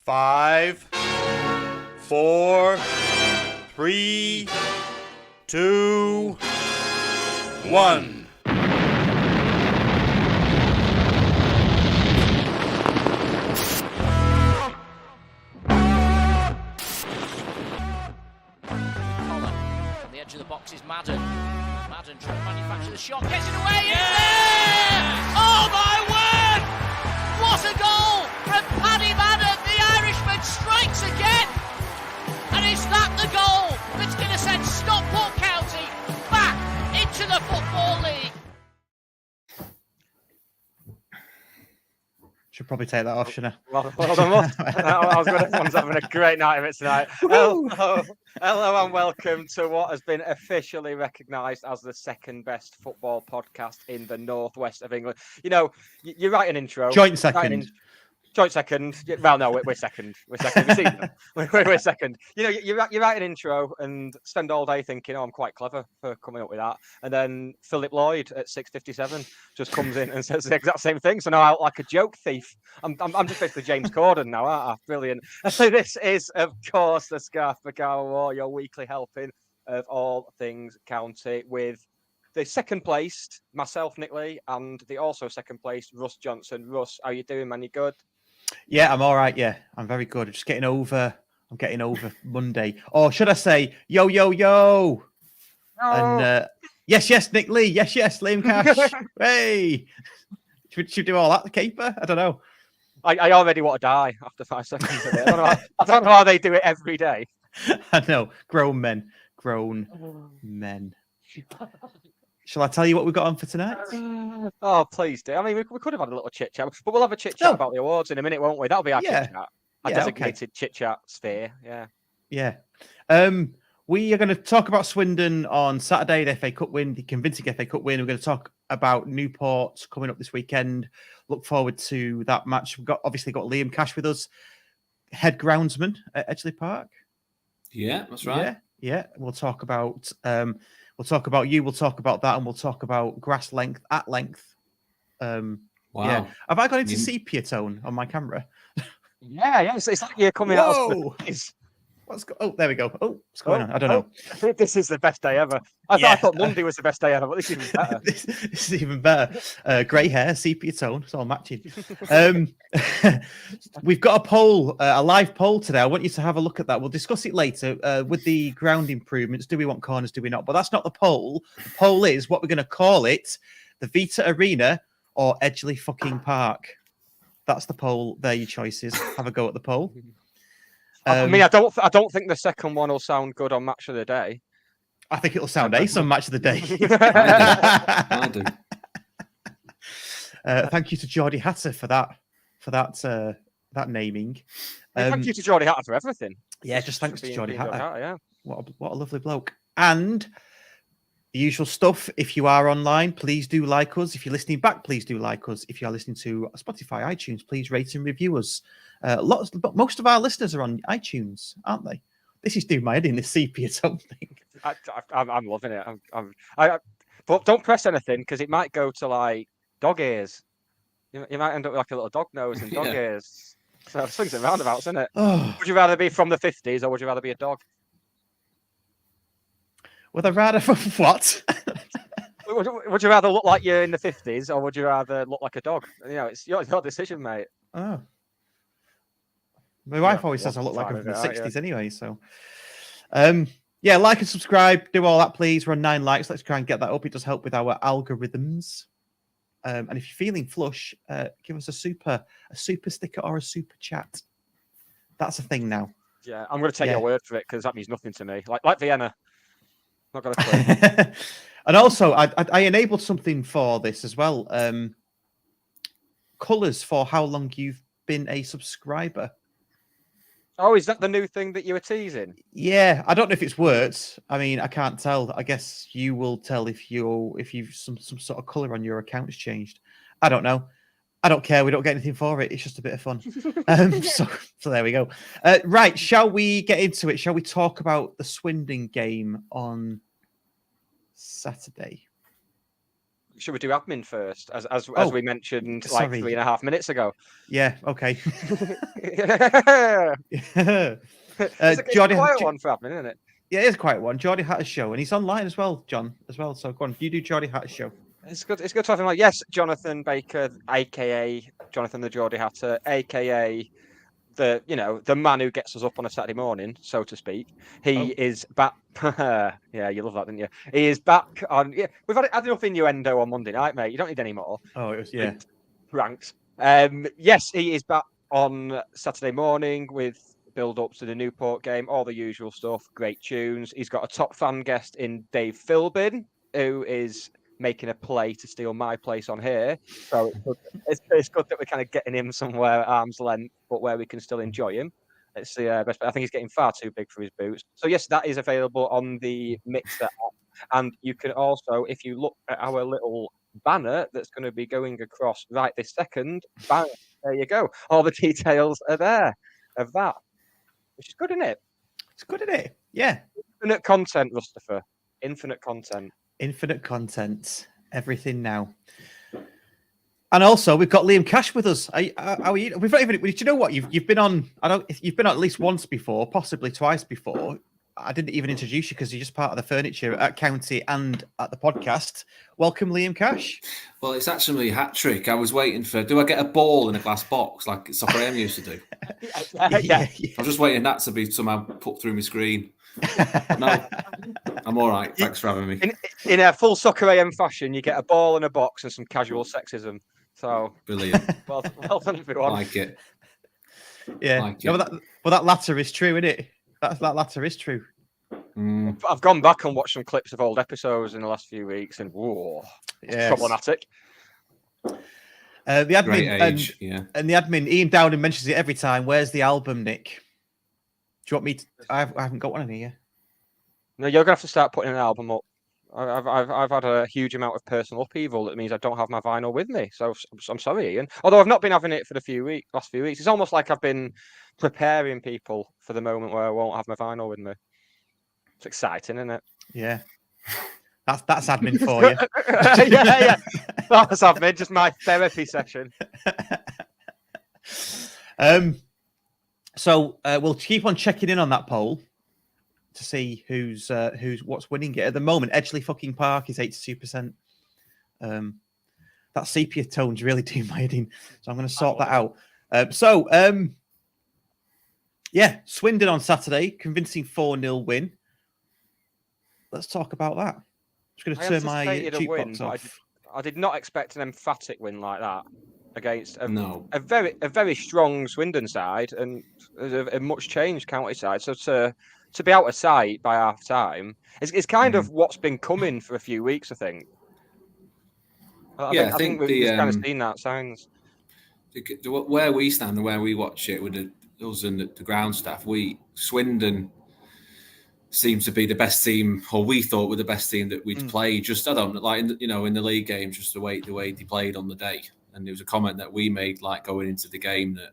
5, 4, 3, 2, 1. On the edge of the box is Madden. Madden trying to manufacture the shot, gets it away, it's there! Oh my word! What a goal from Paddy Madden! The Irishman strikes again! And is that the goal that's going to send Stockport County back into the Football League? Should probably take that off, shouldn't I? Well done, I was going to having a great night of it tonight. Hello and welcome to what has been officially recognised as the second best football podcast in the northwest of England. You know, you write an intro. Joint second. Joint second. Well, no, we're second. We're second. We're second. You know, you write an intro and spend all day thinking, "Oh, I'm quite clever for coming up with that." And then Philip Lloyd at 6:57 just comes in and says the exact same thing. So now I look like a joke thief. I'm just basically James Corden now, aren't I? Brilliant. So this is, of course, the Scarf Macawa War, your weekly helping of all things county, with the second placed myself, Nick Lee, and the also second placed Russ Johnson. Russ, how you doing, man? You good? Yeah, I'm all right. Yeah, I'm very good. Just getting over. I'm getting over Monday. Or should I say, yo, yo, yo? No. And yes, Nick Lee. Yes, Liam Cash. Hey, should we do all that? The keeper? I don't know. I already want to die after 5 seconds of it. I don't know how they do it every day. I know. Grown men. Shall I tell you what we've got on for tonight? Oh, please do. I mean, we could have had a little chit chat, but we'll have a chit chat about the awards in a minute, won't we? That'll be our chit chat. Our designated chit chat sphere. Yeah. We are going to talk about Swindon on Saturday, the FA Cup win, the convincing FA Cup win. We're going to talk about Newport coming up this weekend. Look forward to that match. We've obviously got Liam Cash with us, head groundsman at Edgeley Park. Yeah, that's right. Yeah. We'll talk about you. We'll talk about that, and we'll talk about grass length at length. Wow. Yeah. Have I got into sepia tone on my camera? Yeah. It's like you're coming out. Oh, there we go. Oh, what's going on? I don't know. This is the best day ever. I thought Monday was the best day ever, but this is even better. this is even better. Grey hair, sepia tone. It's all matching. We've got a poll, a live poll today. I want you to have a look at that. We'll discuss it later with the ground improvements. Do we want corners? Do we not? But that's not the poll. The poll is what we're going to call it: the Vita Arena or Edgeley fucking Park. That's the poll. They're your choices. Have a go at the poll. I mean, I don't think the second one will sound good on Match of the Day. I think it'll sound ace on Match of the Day. I do. Thank you to Geordie Hatter for that naming. Thank you to Geordie Hatter for everything. Yeah, just thanks to Geordie Hatter. Yeah. What a lovely bloke. And the usual stuff. If you are online, please do like us. If you're listening back, please do like us. If you are listening to Spotify, iTunes, please rate and review us. Most of our listeners are on iTunes, aren't they? This is doing my head in, this sepia tone thing. I'm loving it. But don't press anything because it might go to like dog ears. You might end up with like a little dog nose and dog ears. So swings and roundabouts, isn't it? Oh. Would you rather be from the 50s or would you rather be a dog? Would I rather what? Would you rather look like you're in the 50s or would you rather look like a dog? You know, it's your decision, mate. Oh. My wife always says I look like I'm from the 60s anyway, so... like and subscribe, do all that, please. We're on 9 likes. Let's try and get that up. It does help with our algorithms. And if you're feeling flush, give us a super sticker or a super chat. That's a thing now. Yeah, I'm going to take your word for it because that means nothing to me. Like Vienna. Not got a clue. And also, I enabled something for this as well. Colours for how long you've been a subscriber. Oh, is that the new thing that you were teasing? Yeah, I don't know if it's worked. I mean, I can't tell. I guess you will tell if you've some sort of colour on your account has changed. I don't know. I don't care. We don't get anything for it. It's just a bit of fun. So there we go. Right, shall we get into it? Shall we talk about the Swindon game on Saturday? should we do admin first, as Oh, we mentioned like sorry. 3.5 minutes ago? Yeah. Okay. It's a quiet one for admin, isn't it? Yeah, it is quite one. Geordie Hatter's show, and he's online as well, John, as well. So go on, you do Geordie Hatter's show. It's good to have him. Like, yes, Jonathan Baker, aka Jonathan the Geordie Hatter, aka the man who gets us up on a Saturday morning, so to speak. He is back. Yeah, you love that, didn't you? He is back on. Yeah, we've had enough innuendo on Monday night, mate. You don't need any more. Oh, it was Ranks. Yes, he is back on Saturday morning with build-ups to the Newport game, all the usual stuff, great tunes. He's got a top fan guest in Dave Philbin, who is making a play to steal my place on here. So it's good that we're kind of getting him somewhere at arm's length, but where we can still enjoy him. It's the best. I think he's getting far too big for his boots. So yes, that is available on the Mixer app. And you can also, if you look at our little banner that's going to be going across right this second, bang, there you go. All the details are there of that. Which is good, isn't it? It's good, isn't it? Yeah. Infinite content, Mustafa. Infinite content. Infinite content. Everything now. And also, we've got Liam Cash with us. How are you? We've not even. Do you know what? You've been on. You've been on at least once before, possibly twice before. I didn't even introduce you because you're just part of the furniture at County and at the podcast. Welcome, Liam Cash. Well, it's actually a hat trick. I was waiting for. Do I get a ball in a glass box like Soccer AM used to do? Yeah. I was just waiting that to be somehow put through my screen. No, I'm all right. Thanks for having me. In a full Soccer AM fashion, you get a ball in a box and some casual sexism. So Brilliant. Well done, everyone. Like it. Yeah. Like No, it. but that latter is true, isn't it? That latter is true. I've gone back and watched some clips of old episodes in the last few weeks, and whoa, it's problematic. The admin Great age, and the admin Ian Dowden mentions it every time. Where's the album, Nick? Do you want me to? I haven't got one in here. No, you're gonna have to start putting an album up. I've had a huge amount of personal upheaval. That means I don't have my vinyl with me. So I'm sorry, Ian. Although I've not been having it for the last few weeks. It's almost like I've been preparing people for the moment where I won't have my vinyl with me. It's exciting, isn't it? Yeah. That's admin for you. yeah. That's admin, just my therapy session. So we'll keep on checking in on that poll to see who's what's winning it. At the moment, Edgeley fucking Park is 82%. That sepia tone's really doing my head in. So I'm going to sort that out. Yeah, Swindon on Saturday, convincing 4-0 win. Let's talk about that. I'm just going to turn my jukebox off. I did not expect an emphatic win like that against a very strong Swindon side and a much changed County side. So to be out of sight by half time is kind of what's been coming for a few weeks, I think. I think we've kind of seen that signs. Where we stand and where we watch it with us and the ground staff, Swindon seems to be the best team, or we thought were the best team that we'd played. Just I don't know, like in the league games, just the way they played on the day. And there was a comment that we made, like going into the game, that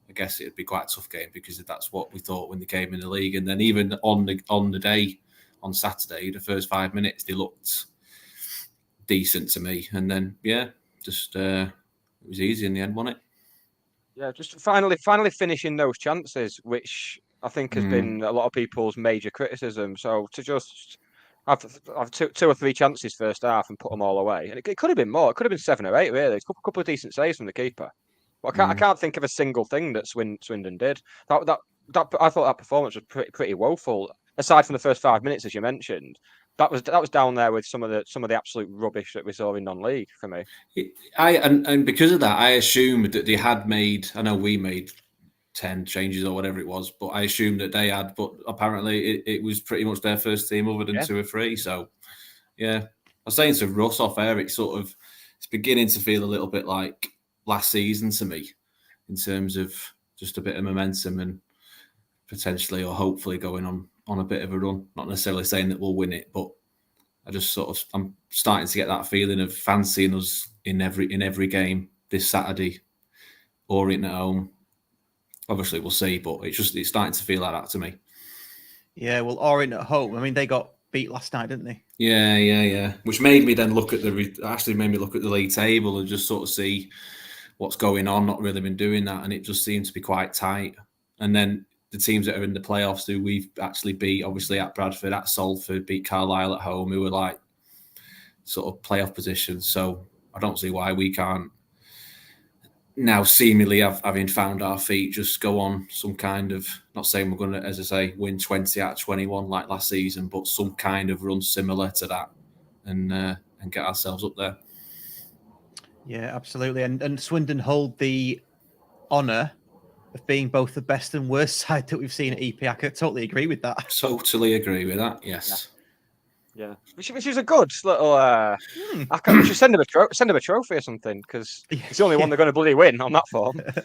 I guess it'd be quite a tough game because that's what we thought when they came in the league. And then even on the day on Saturday, the first 5 minutes they looked decent to me. And then it was easy in the end, wasn't it? Yeah, just finally finishing those chances, which I think has been a lot of people's major criticism. So to just have two or three chances first half and put them all away, and it could have been more. It could have been 7 or 8, really. It's a couple of decent saves from the keeper. But I can't think of a single thing that Swindon did. That I thought that performance was pretty woeful. Aside from the first 5 minutes, as you mentioned, that was down there with some of the absolute rubbish that we saw in non-league for me. And because of that, I assumed that they had made. I know we made 10 changes or whatever it was, but I assumed that they had. But apparently, it was pretty much their first team, other than 2 or 3. So, yeah, I was saying to Russ off air, it's beginning to feel a little bit like last season to me, in terms of just a bit of momentum and potentially or hopefully going on a bit of a run. Not necessarily saying that we'll win it, but I'm starting to get that feeling of fancying us in every game this Saturday. Orient at home. Obviously, we'll see, but it's starting to feel like that to me. Yeah, well, Orient at home. I mean, they got beat last night, didn't they? Yeah. Which made me then look at the league table and just sort of see what's going on. Not really been doing that, and it just seemed to be quite tight. And then the teams that are in the playoffs, who we've actually beat, obviously at Bradford, at Salford, beat Carlisle at home, who were like sort of playoff positions. So I don't see why we can't now, seemingly having found our feet, just go on some kind of, not saying we're going to, as I say, win 20 out of 21 like last season, but some kind of run similar to that and get ourselves up there. Yeah, absolutely. And Swindon hold the honour of being both the best and worst side that we've seen at EP. I could totally agree with that. Totally agree with that, yes. Yeah. Which is a good little... we should send them a trophy or something, because it's the only one they're going to bloody win on that form. Well,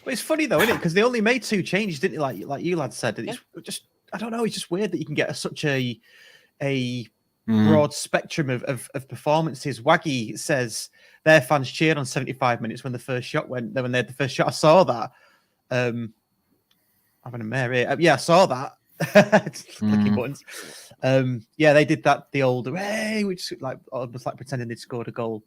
it's funny though, isn't it? Because they only made 2 changes, didn't they? Like you lads said. It's just, I don't know, it's just weird that you can get such a broad spectrum of performances. Waggy says their fans cheered on 75 minutes when the first shot went. When they had the first shot, I saw that. Having a mare here. Yeah, I saw that. Clicking buttons. Yeah, they did that. The old hey, which like almost like pretending they'd scored a goal.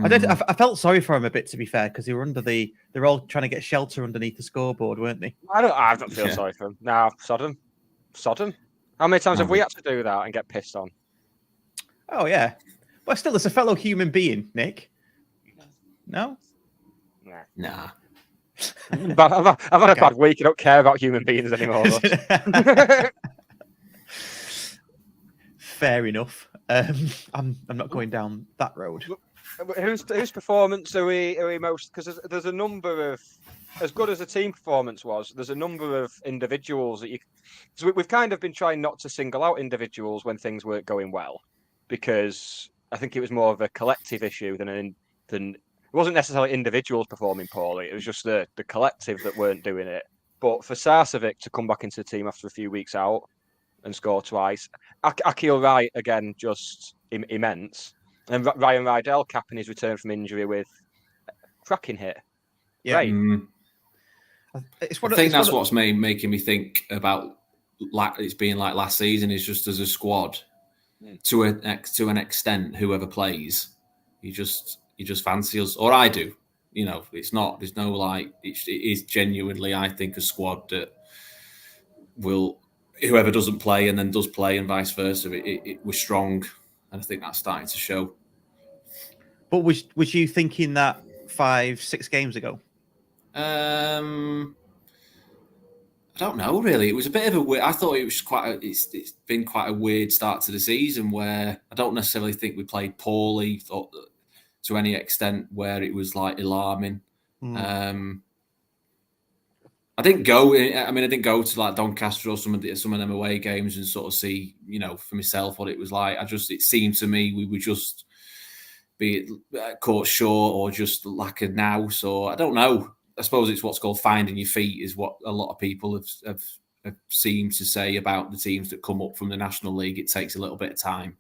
I felt sorry for him a bit, to be fair, because they were they're all trying to get shelter underneath the scoreboard, weren't they? I don't feel sorry for him. Nah, sod him. How many times have we had to do that and get pissed on? Oh yeah, but still, it's a fellow human being, Nick. No, Nah. I've had a bad week. I don't care about human beings anymore. Fair enough. I'm not going down that road. Whose performance are we most? Because there's a number of, as good as the team performance was, there's a number of individuals that you. So we've kind of been trying not to single out individuals when things weren't going well, because I think it was more of a collective issue than it wasn't necessarily individuals performing poorly. It was just the collective that weren't doing it. But for Sarcevic to come back into the team after a few weeks out and score twice, Akil Wright again, just immense. And Ryan Rydell capping his return from injury with a cracking hit. Yeah. Right. I think that's what's making me think about it's being like last season, is just as a squad, to an extent, whoever plays, you just fancy us, or I do. You know, it's not. There's no like. It is genuinely, I think, a squad that will, whoever doesn't play and then does play, and vice versa. It was strong, and I think that's starting to show. But was you thinking that 5-6 games ago? I don't know, really. It was a bit of a weird. I thought it was it's been quite a weird start to the season, where I don't necessarily think we played poorly, to any extent where it was like alarming. I didn't go. I didn't go to like Doncaster or some of them away games and sort of see, for myself what it was like. It seemed to me we would just be caught short, or just lack of nous, or I don't know. I suppose it's what's called finding your feet, is what a lot of people have seemed to say about the teams that come up from the National League. It takes a little bit of time.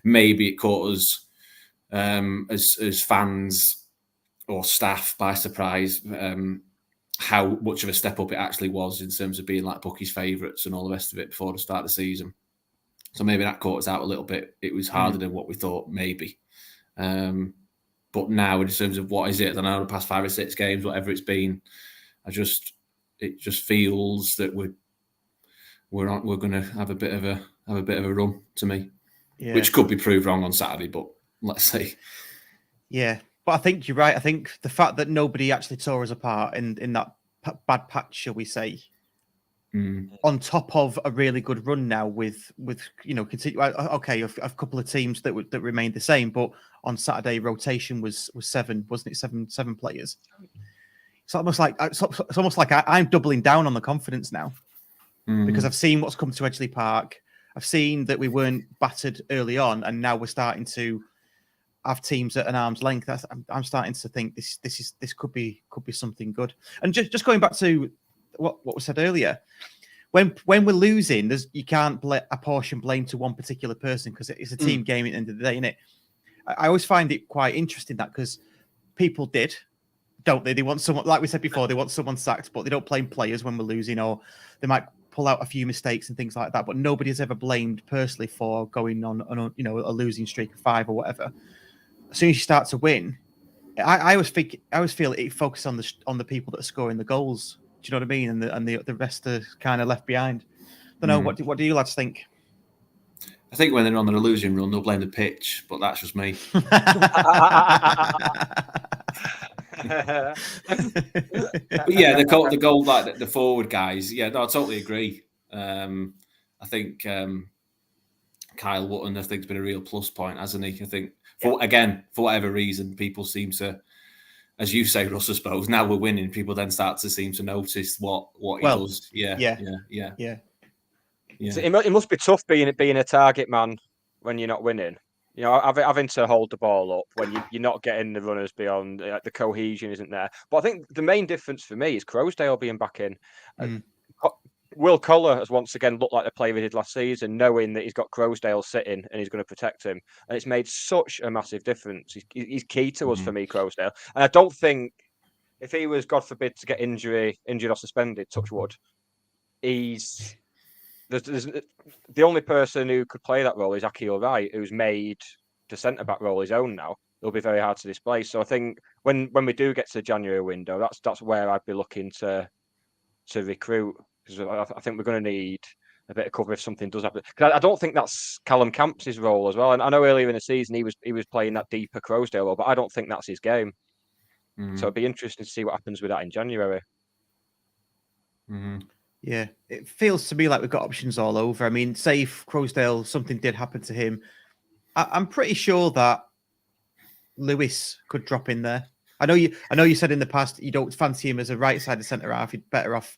Maybe it caught us as fans or staff by surprise, how much of a step up it actually was in terms of being like bookies' favourites and all the rest of it before the start of the season. So maybe that caught us out a little bit. It was harder than what we thought, maybe. But now, in terms of what is it, I don't know, the past 5 or 6 games, whatever it's been, it just feels that we're going to have a bit of a run to me, which could be proved wrong on Saturday, but let's see. Yeah, but I think you're right. I think the fact that nobody actually tore us apart in that bad patch, shall we say, on top of a really good run now with continue. Okay, a couple of teams that remained the same, but on Saturday rotation was 7, wasn't it? Seven players. It's almost like I'm doubling down on the confidence now, because I've seen what's come to Edgeley Park. I've seen that we weren't battered early on, and now we're starting to have teams at an arm's length. I'm starting to think this could be something good. And just going back to what was said earlier, when we're losing, you can't apportion blame to one particular person, because it's a team game at the end of the day, isn't it? I always find it quite interesting that, because people don't they? They want someone, like we said before, they want someone sacked, but they don't blame players when we're losing, or they might pull out a few mistakes and things like that, but nobody has ever blamed personally for going on a losing streak of 5 or whatever. As soon as you start to win, I always feel it focuses on the people that are scoring the goals. Do you know what I mean? And the rest are kind of left behind. I don't know. What do you lads think? I think when they're on their losing run, they'll blame the pitch, but that's just me. But yeah, the goal, like the forward guys. Yeah, no, I totally agree. I think Kyle Wootton, I think, has been a real plus point, hasn't he? I think for whatever reason, people seem to, as you say, Russ, I suppose, now we're winning, people then start to seem to notice what he does. Yeah. So it must be tough being a target man when you're not winning. You know, having to hold the ball up when you're not getting the runners beyond, the cohesion isn't there. But I think the main difference for me is Croasdale being back in. Will Collar has once again looked like the player he did last season, knowing that he's got Croasdale sitting and he's going to protect him. And it's made such a massive difference. He's key to us for me, Croasdale. And I don't think if he was, God forbid, to get injured or suspended, touch wood, there's the only person who could play that role is Akil Wright, who's made the centre-back role his own now. It'll be very hard to displace. So I think when we do get to the January window, that's where I'd be looking to recruit, because I think we're going to need a bit of cover if something does happen. Because I don't think that's Callum Camps's role as well. And I know earlier in the season he was playing that deeper Croasdale role, but I don't think that's his game. So it'd be interesting to see what happens with that in January. Yeah, it feels to me like we've got options all over. I mean, say if Croasdale, something did happen to him, I'm pretty sure that Lewis could drop in there. I know you said in the past you don't fancy him as a right-sided centre-half. He'd better off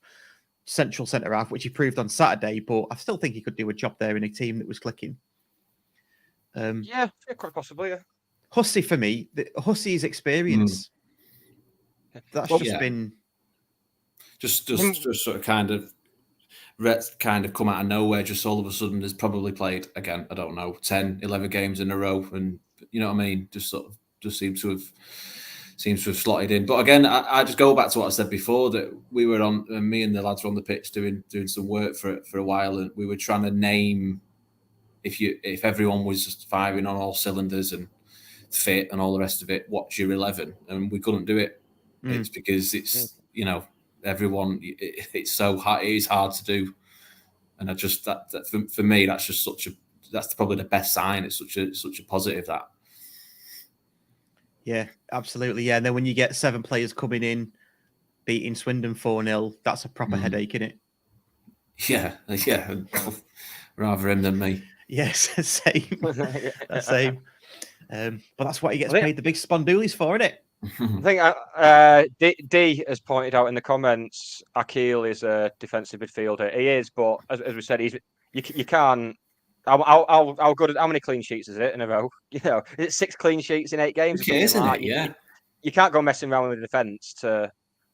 central centre-half, which he proved on Saturday, but I still think he could do a job there in a team that was clicking. Yeah, quite possibly, yeah. Hussey, for me, Hussey's experience, that's been... Just sort of kind of come out of nowhere. Just all of a sudden, there's probably played again, I don't know, 10, 11 games in a row, and you know what I mean. Just seems to have slotted in. But again, I just go back to what I said before, that we were on, me and the lads were on the pitch doing some work for a while, and we were trying to name if everyone was just firing on all cylinders and fit and all the rest of it, what's your 11? And we couldn't do it. It's because it's everyone, it's so hard. It is hard to do, and I just that for me, that's just that's probably the best sign. It's such a positive that. Yeah, absolutely. Yeah, and then when you get 7 players coming in, beating Swindon 4-0, that's a proper headache, isn't it? Yeah, rather him than me. Yes, same. Same. But that's what he gets paid the big spondoolies for, isn't it? I think D has pointed out in the comments, Akil is a defensive midfielder. He is, but as we said, you can't. How good? How many clean sheets is it in a row? You know, is it 6 clean sheets in 8 games? Okay, isn't it? Yeah. You can't go messing around with the defence to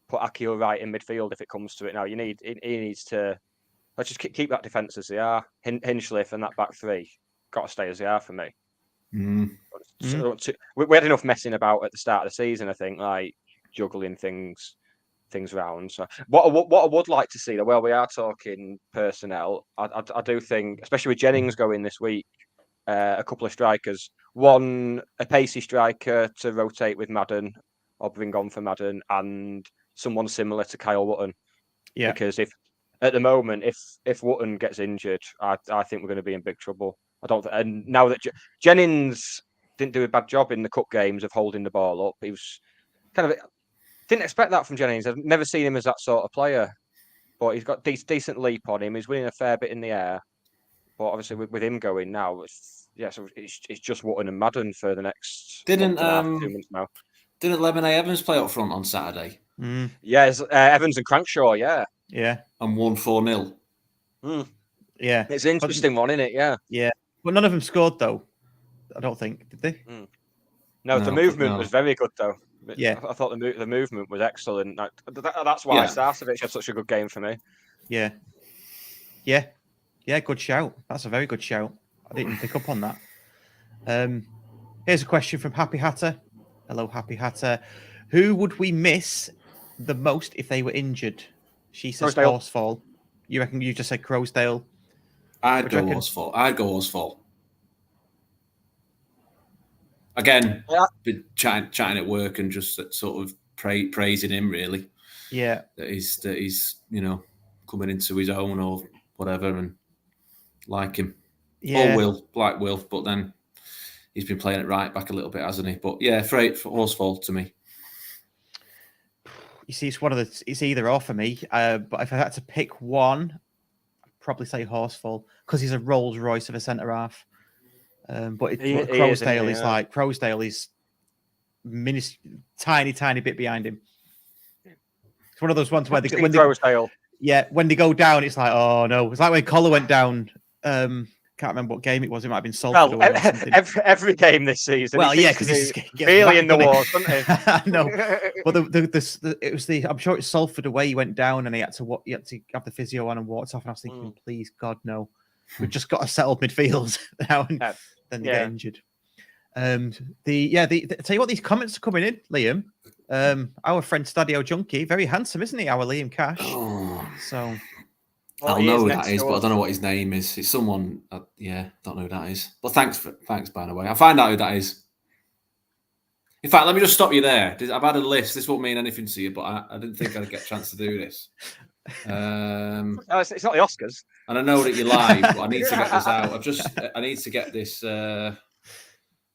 put Akil right in midfield if it comes to it. Now he needs to. Let's just keep that defence as they are. Hinchliffe and that back 3 got to stay as they are for me. So, we had enough messing about at the start of the season, I think, like juggling things around. So what I would like to see, well, we are talking personnel. I do think, especially with Jennings going this week, a couple of strikers, a pacey striker to rotate with Madden or bring on for Madden, and someone similar to Kyle Wootton. Yeah, because if at the moment, if Wootton gets injured, I think we're going to be in big trouble. And now that Jennings didn't do a bad job in the cup games of holding the ball up, he was kind of didn't expect that from Jennings. I've never seen him as that sort of player, but he's got decent leap on him. He's winning a fair bit in the air, but obviously with him going now, so it's just Wootton and Madden for the next 2 months now. Didn't Lemonade Evans play up front on Saturday? Yes, Evans and Crankshaw, yeah, and won 4-0. Yeah, it's an interesting one, isn't it? Yeah. But none of them scored, though. I don't think, did they? No, the movement was very good, though. Yeah, I thought the movement was excellent. That's why Starcevic had such a good game for me. Yeah. Good shout. That's a very good shout. I didn't pick up on that. Here's a question from Happy Hatter. Hello, Happy Hatter. Who would we miss the most if they were injured? She says Horsefall. You reckon you just said Crowsdale? I'd go Horsfall. Again, been chatting at work and just sort of praising him, really. Yeah. That he's coming into his own or whatever, and like him. Yeah. Or Will, but then he's been playing it right back a little bit, hasn't he? But yeah, for Horsfall to me. You see, it's either or for me. But if I had to pick one, I'd probably say Horsfall because he's a Rolls Royce of a centre half. But Crowsdale is like Crowsdale is tiny bit behind him. It's one of those ones where when they go down, it's like, oh no. It's like when Collar went down. Can't remember what game it was. It might have been Salford away or something. Every game this season. Well, yeah, because he's really in the wars, doesn't he? No, but it was I'm sure it's Salford away. He went down and he had to have the physio on and walked off. And I was thinking, please God, no. We've just got a settled midfield now, and then they get injured. Tell you what, these comments are coming in, Liam. Our friend Stadio Junkie, very handsome, isn't he? Our Liam Cash. Oh. So. I'll know who that is, but I don't know what his name is. It's someone, don't know who that is. But thanks, by the way. I'll find out who that is. In fact, let me just stop you there. I've had a list. This won't mean anything to you, but I didn't think I'd get a chance to do this. It's not the Oscars. And I know that you're live, but I need to get this out. I need to get this.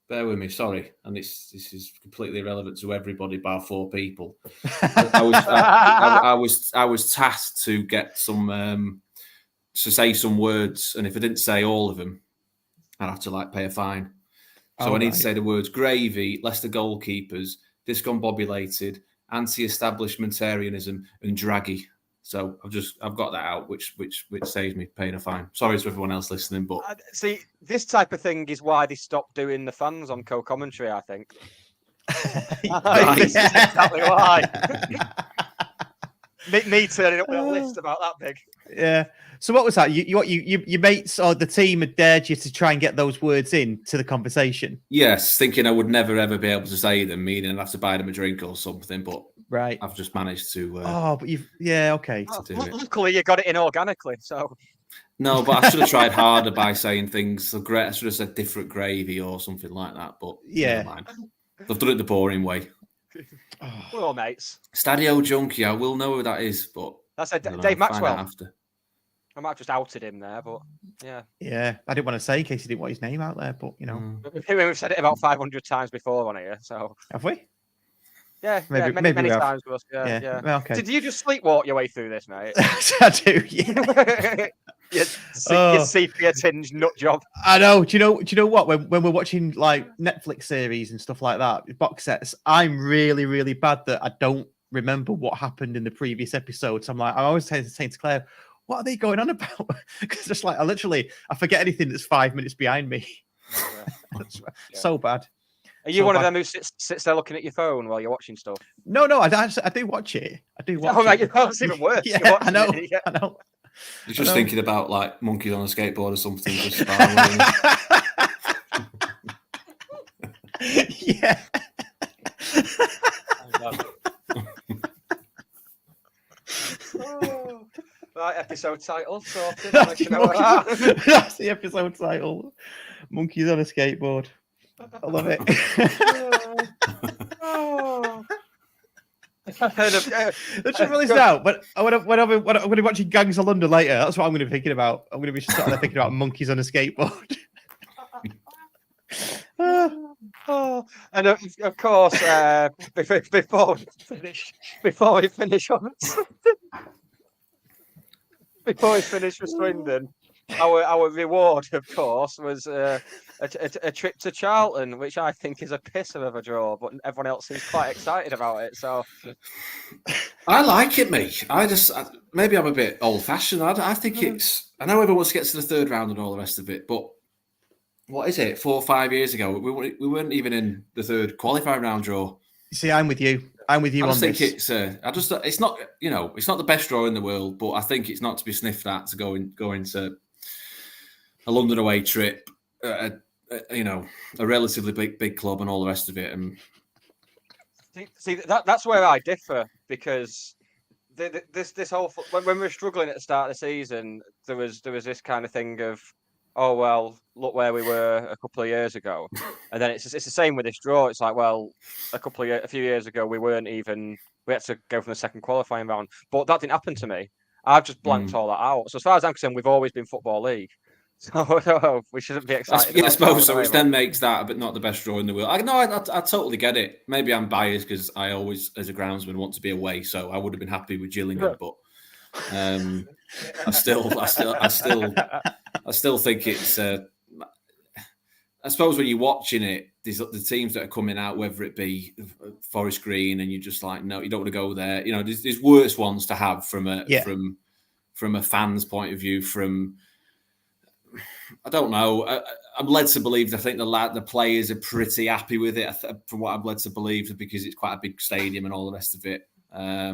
Bear with me, sorry. And this is completely irrelevant to everybody bar 4 people. I was tasked to get some to say some words, and if I didn't say all of them, I'd have to pay a fine. So I need to say the words gravy, Leicester goalkeepers, discombobulated, anti-establishmentarianism, and draggy. So I've got that out, which saves me paying a fine. Sorry to everyone else listening, but see, this type of thing is why they stopped doing the fans on co-commentary. I think. This is exactly why. me turning up with a list about that big. Yeah. So what was that? Your mates or the team had dared you to try and get those words in to the conversation? Yes, thinking I would never ever be able to say them, meaning I'd have to buy them a drink or something. But right, I've just managed to. But okay. Luckily, you got it in organically, so. No, but I should have tried harder by saying things. So great, I should have said different gravy or something like that. But never mind. They've done it the boring way. We're all mates. Stadio Junkie, I will know who that is, but that's Dave Maxwell. I might have just outed him there, but yeah. Yeah, I didn't want to say in case he didn't want his name out there, but We've said it about 500 times before on here, so. Have we? Yeah, many times. Yeah. Well, okay. Did you just sleepwalk your way through this, mate? I do, yeah. Your sepia-tinged nut job. I know. Do you know what? When we're watching Netflix series and stuff like that, box sets, I'm really, really bad that I don't remember what happened in the previous episodes. I'm always saying to Claire, what are they going on about? Because just I forget anything that's 5 minutes behind me. So bad. Are you one of them who sits there looking at your phone while you're watching stuff? No, I do watch it. I do watch it. Right, that's even worse. Yeah, I know. You're just thinking about monkeys on a skateboard or something. Just yeah. Right, episode title sorted. That's the episode title. Monkeys on a skateboard. I love it. The trouble is now, but when I'm going to be watching Gangs of London later, that's what I'm going to be thinking about. I'm going to be sort of thinking about monkeys on a skateboard. And of course, before we finish with Swindon, our reward, of course, was a trip to Charlton, which I think is a pisser of a draw, but everyone else seems quite excited about it. So I like it, mate. Maybe I'm a bit old-fashioned. I think it's. I know everyone wants to get to the third round and all the rest of it, but what is it? 4 or 5 years ago, we weren't even in the third qualifying round draw. See, I'm with you. I'm with you on this. I think it's not. It's not the best draw in the world, but I think it's not to be sniffed at to go into a London away trip, a relatively big club and all the rest of it. And see that's where I differ, because this whole when we were struggling at the start of the season, there was this kind of thing of, oh well, look where we were a couple of years ago, and then it's the same with this draw. It's like, well, a few years ago we had to go from the second qualifying round, but that didn't happen to me. I've just blanked all that out. So as far as I'm concerned, we've always been Football League. So we shouldn't be excited. I suppose so. Which then makes that but not the best draw in the world. I totally get it. Maybe I'm biased because I always, as a groundsman, want to be away. So I would have been happy with Gillingham, but I still think it's. I suppose when you're watching it, there's the teams that are coming out, whether it be Forest Green, and you're just like, no, you don't want to go there. You know, there's worse ones to have from a fan's point of view. I don't know. I'm led to believe. I think the players are pretty happy with it. From what I'm led to believe, because it's quite a big stadium and all the rest of it. I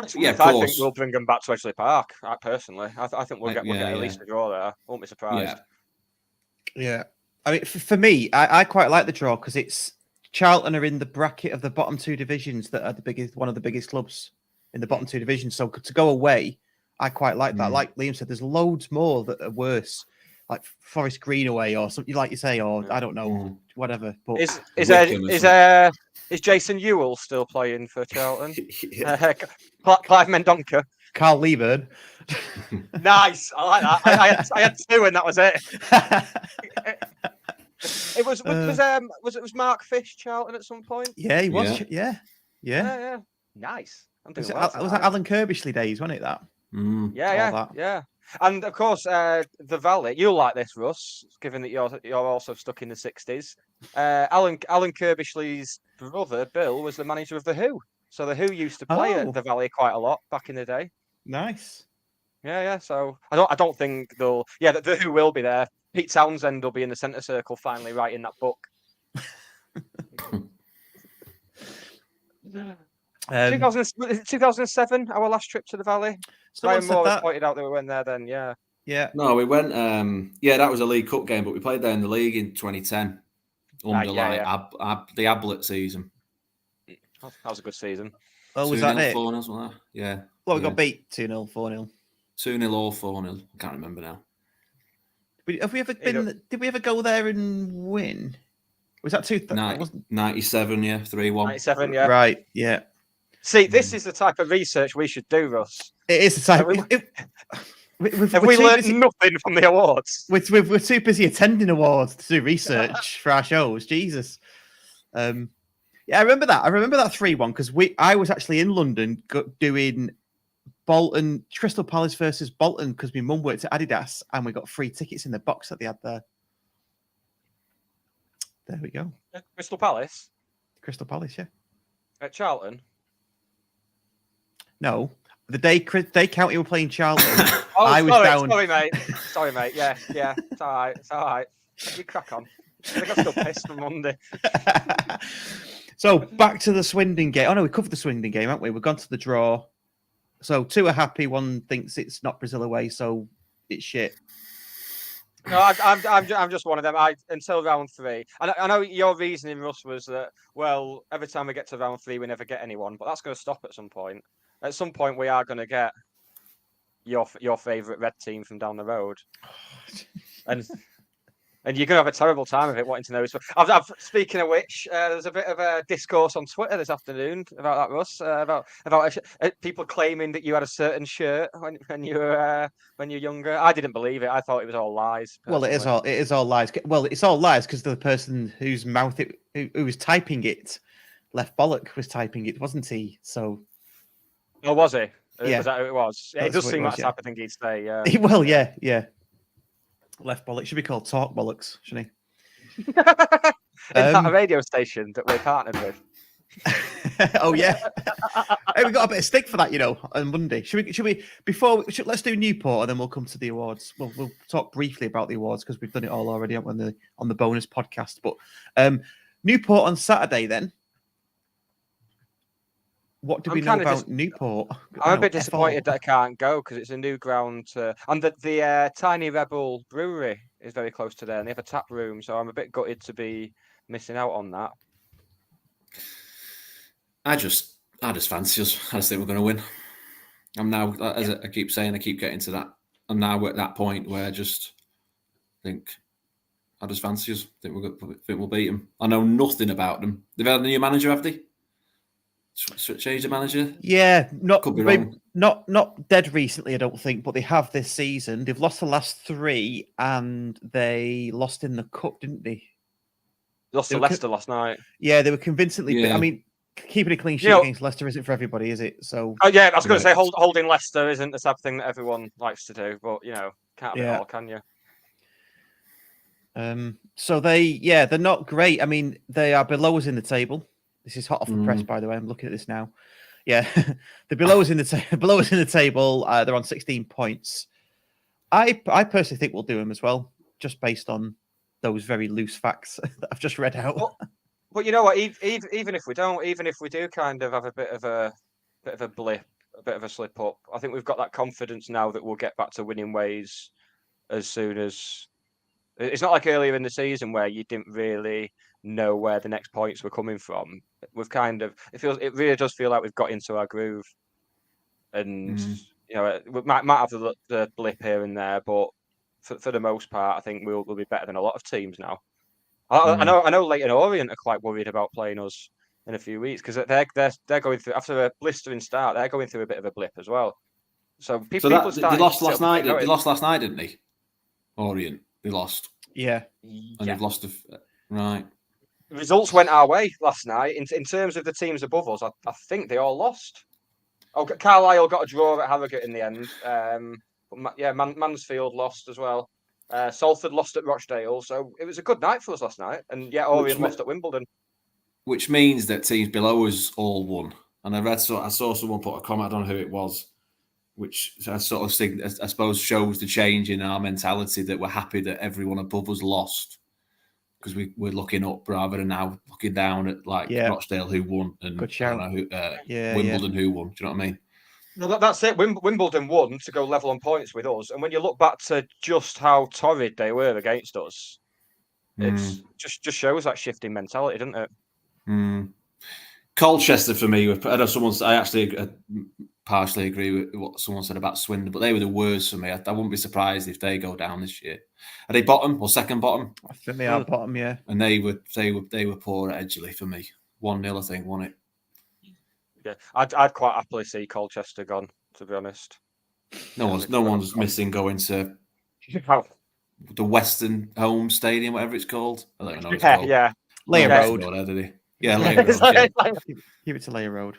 think we'll bring them back to Edgeley Park. Personally, I think we'll get at least a draw there. Won't be surprised. Yeah. I mean, for me, I quite like the draw because it's Charlton are in the bracket of the bottom two divisions that are one of the biggest clubs in the bottom two divisions. So to go away, I quite like that. Like Liam said, there's loads more that are worse, like Forest Green away or something like you say, or I don't know, whatever. But is Jason Ewell still playing for Charlton? Clive Mendonca, Carl Lieberg. Nice, I like that. I had two, and that was it. It was Mark Fish Charlton at some point. Yeah, he was. Yeah. Nice. Was that Alan Kirbishley days, wasn't it? That. Yeah. And of course, the Valley. You'll like this, Russ, given that you're also stuck in the 60s. Alan Kirbishley's brother Bill was the manager of the Who. So the Who used to play at the Valley quite a lot back in the day. Nice. Yeah. So I don't think they'll. Yeah, the Who will be there. Pete Townsend will be in the centre circle finally writing that book. 2007, our last trip to the Valley. Ryan Moore pointed out that we went there then. Yeah. No, we went. That was a League Cup game, but we played there in the league in 2010 under the Ablett season. That was a good season. Oh, was that it? 4-0 as well. Yeah. Well, we got beat 2-0, 4-0. 2-0 or 4-0. I can't remember now. Have we ever been? Did we ever go there and win? Was that 97? Yeah, 3-1. 97, yeah. Right, yeah. See, this is the type of research we should do, Russ. It is the type. Have we learned nothing from the awards? We're too busy attending awards to do research for our shows. Jesus. Yeah, I remember that. 3-1 because I was actually in London doing Bolton, Crystal Palace versus Bolton because my mum worked at Adidas and we got free tickets in the box that they had there. There we go. Crystal Palace? Crystal Palace, yeah. At Charlton? No. The day County were playing Charlton, I was down. Sorry, mate. Yeah. It's all right. You crack on. I think I'm still pissed from Monday. So back to the Swindon game. Oh no, we covered the Swindon game, haven't we? We've gone to the draw. So two are happy. One thinks it's not Brazil away, so it's shit. No, I'm just one of them. Until round 3, I know your reasoning, Russ, was that every time we get to round 3, we never get anyone, but that's going to stop at some point. At some point, we are going to get your favourite red team from down the road, and you're going to have a terrible time of it wanting to know. Speaking of which, there's a bit of a discourse on Twitter this afternoon about that, Russ. About people claiming that you had a certain shirt when you were younger. I didn't believe it. I thought it was all lies. Personally. Well, it is all lies. Well, it's all lies because the person whose mouth who was typing it, Left Bollock was typing it, wasn't he? So. Oh, was he? Yeah. Was that who it was? Yeah, it does seem like the type of thing he'd say. Yeah. Well, yeah. Left Bollock should be called Talk Bollocks, shouldn't he? Is that a radio station that we're partnered with? Oh yeah. Hey, we got a bit of stick for that, on Monday. Should we let's do Newport and then we'll come to the awards. We'll talk briefly about the awards because we've done it all already on the bonus podcast. But Newport on Saturday then. What do we know about Newport? I'm a bit disappointed that I can't go because it's a new ground. And the Tiny Rebel Brewery is very close to there and they have a tap room. So I'm a bit gutted to be missing out on that. I just fancy us. I just think we're going to win. I'm now, as I keep saying, I keep getting to that. I'm now at that point where I just think, I just fancy us. Think we'll beat them. I know nothing about them. They've had a new manager, have they? Change the manager? Yeah, Could be wrong. Not dead recently, I don't think, but they have this season. They've lost the last 3, and they lost in the cup, didn't they? Lost to Leicester last night. Yeah, they were convincingly. Yeah. I mean, keeping a clean sheet against Leicester isn't for everybody, is it? So. Oh yeah, I was going to say holding Leicester isn't the type of thing that everyone likes to do, but can't have it all, can you? So they're not great. I mean, they are below us in the table. This is hot off the press, by the way. I'm looking at this now. Yeah, they're below us in the table. They're on 16 points. I personally think we'll do them as well, just based on those very loose facts that I've just read out. But you know what? Even if we don't, even if we do kind of have a bit of a blip, a bit of a slip up, I think we've got that confidence now that we'll get back to winning ways as soon as. It's not like earlier in the season where you didn't really know where the next points were coming from. We've kind of it really does feel like we've got into our groove, and we might have the blip here and there, but for the most part, I think we'll be better than a lot of teams now. I know Leighton Orient are quite worried about playing us in a few weeks because they're going through, after a blistering start, they're going through a bit of a blip as well. So they lost last night. They lost last night, didn't they? Orient, they lost. Yeah, and they've lost right. Results went our way last night. In terms of the teams above us, I think they all lost. Oh, Carlisle got a draw at Harrogate in the end. Mansfield lost as well. Salford lost at Rochdale. So it was a good night for us last night. And Orient lost at Wimbledon. Which means that teams below us all won. And I saw someone put a comment, I don't know who it was, which I sort of think, I suppose, shows the change in our mentality that we're happy that everyone above us lost. Because we're looking up rather than now looking down at Rochdale who won and Wimbledon who won. Do you know what I mean? No, that's it. Wimbledon won to go level on points with us, and when you look back to just how torrid they were against us, it's just shows that shift in mentality, doesn't it? Colchester for me, I know I actually partially agree with what someone said about Swindon, but they were the worst for me. I wouldn't be surprised if they go down this year. Are they bottom or second bottom? I think they are bottom, yeah. And they were poor at Edgeley for me. 1-0, I think, won it. Yeah, I'd quite happily see Colchester gone, to be honest. No one's missing going to the Western Home Stadium, whatever it's called. I don't know what it's called. Yeah. Layer Road. Yeah, Layer Road. Give it to Layer Road.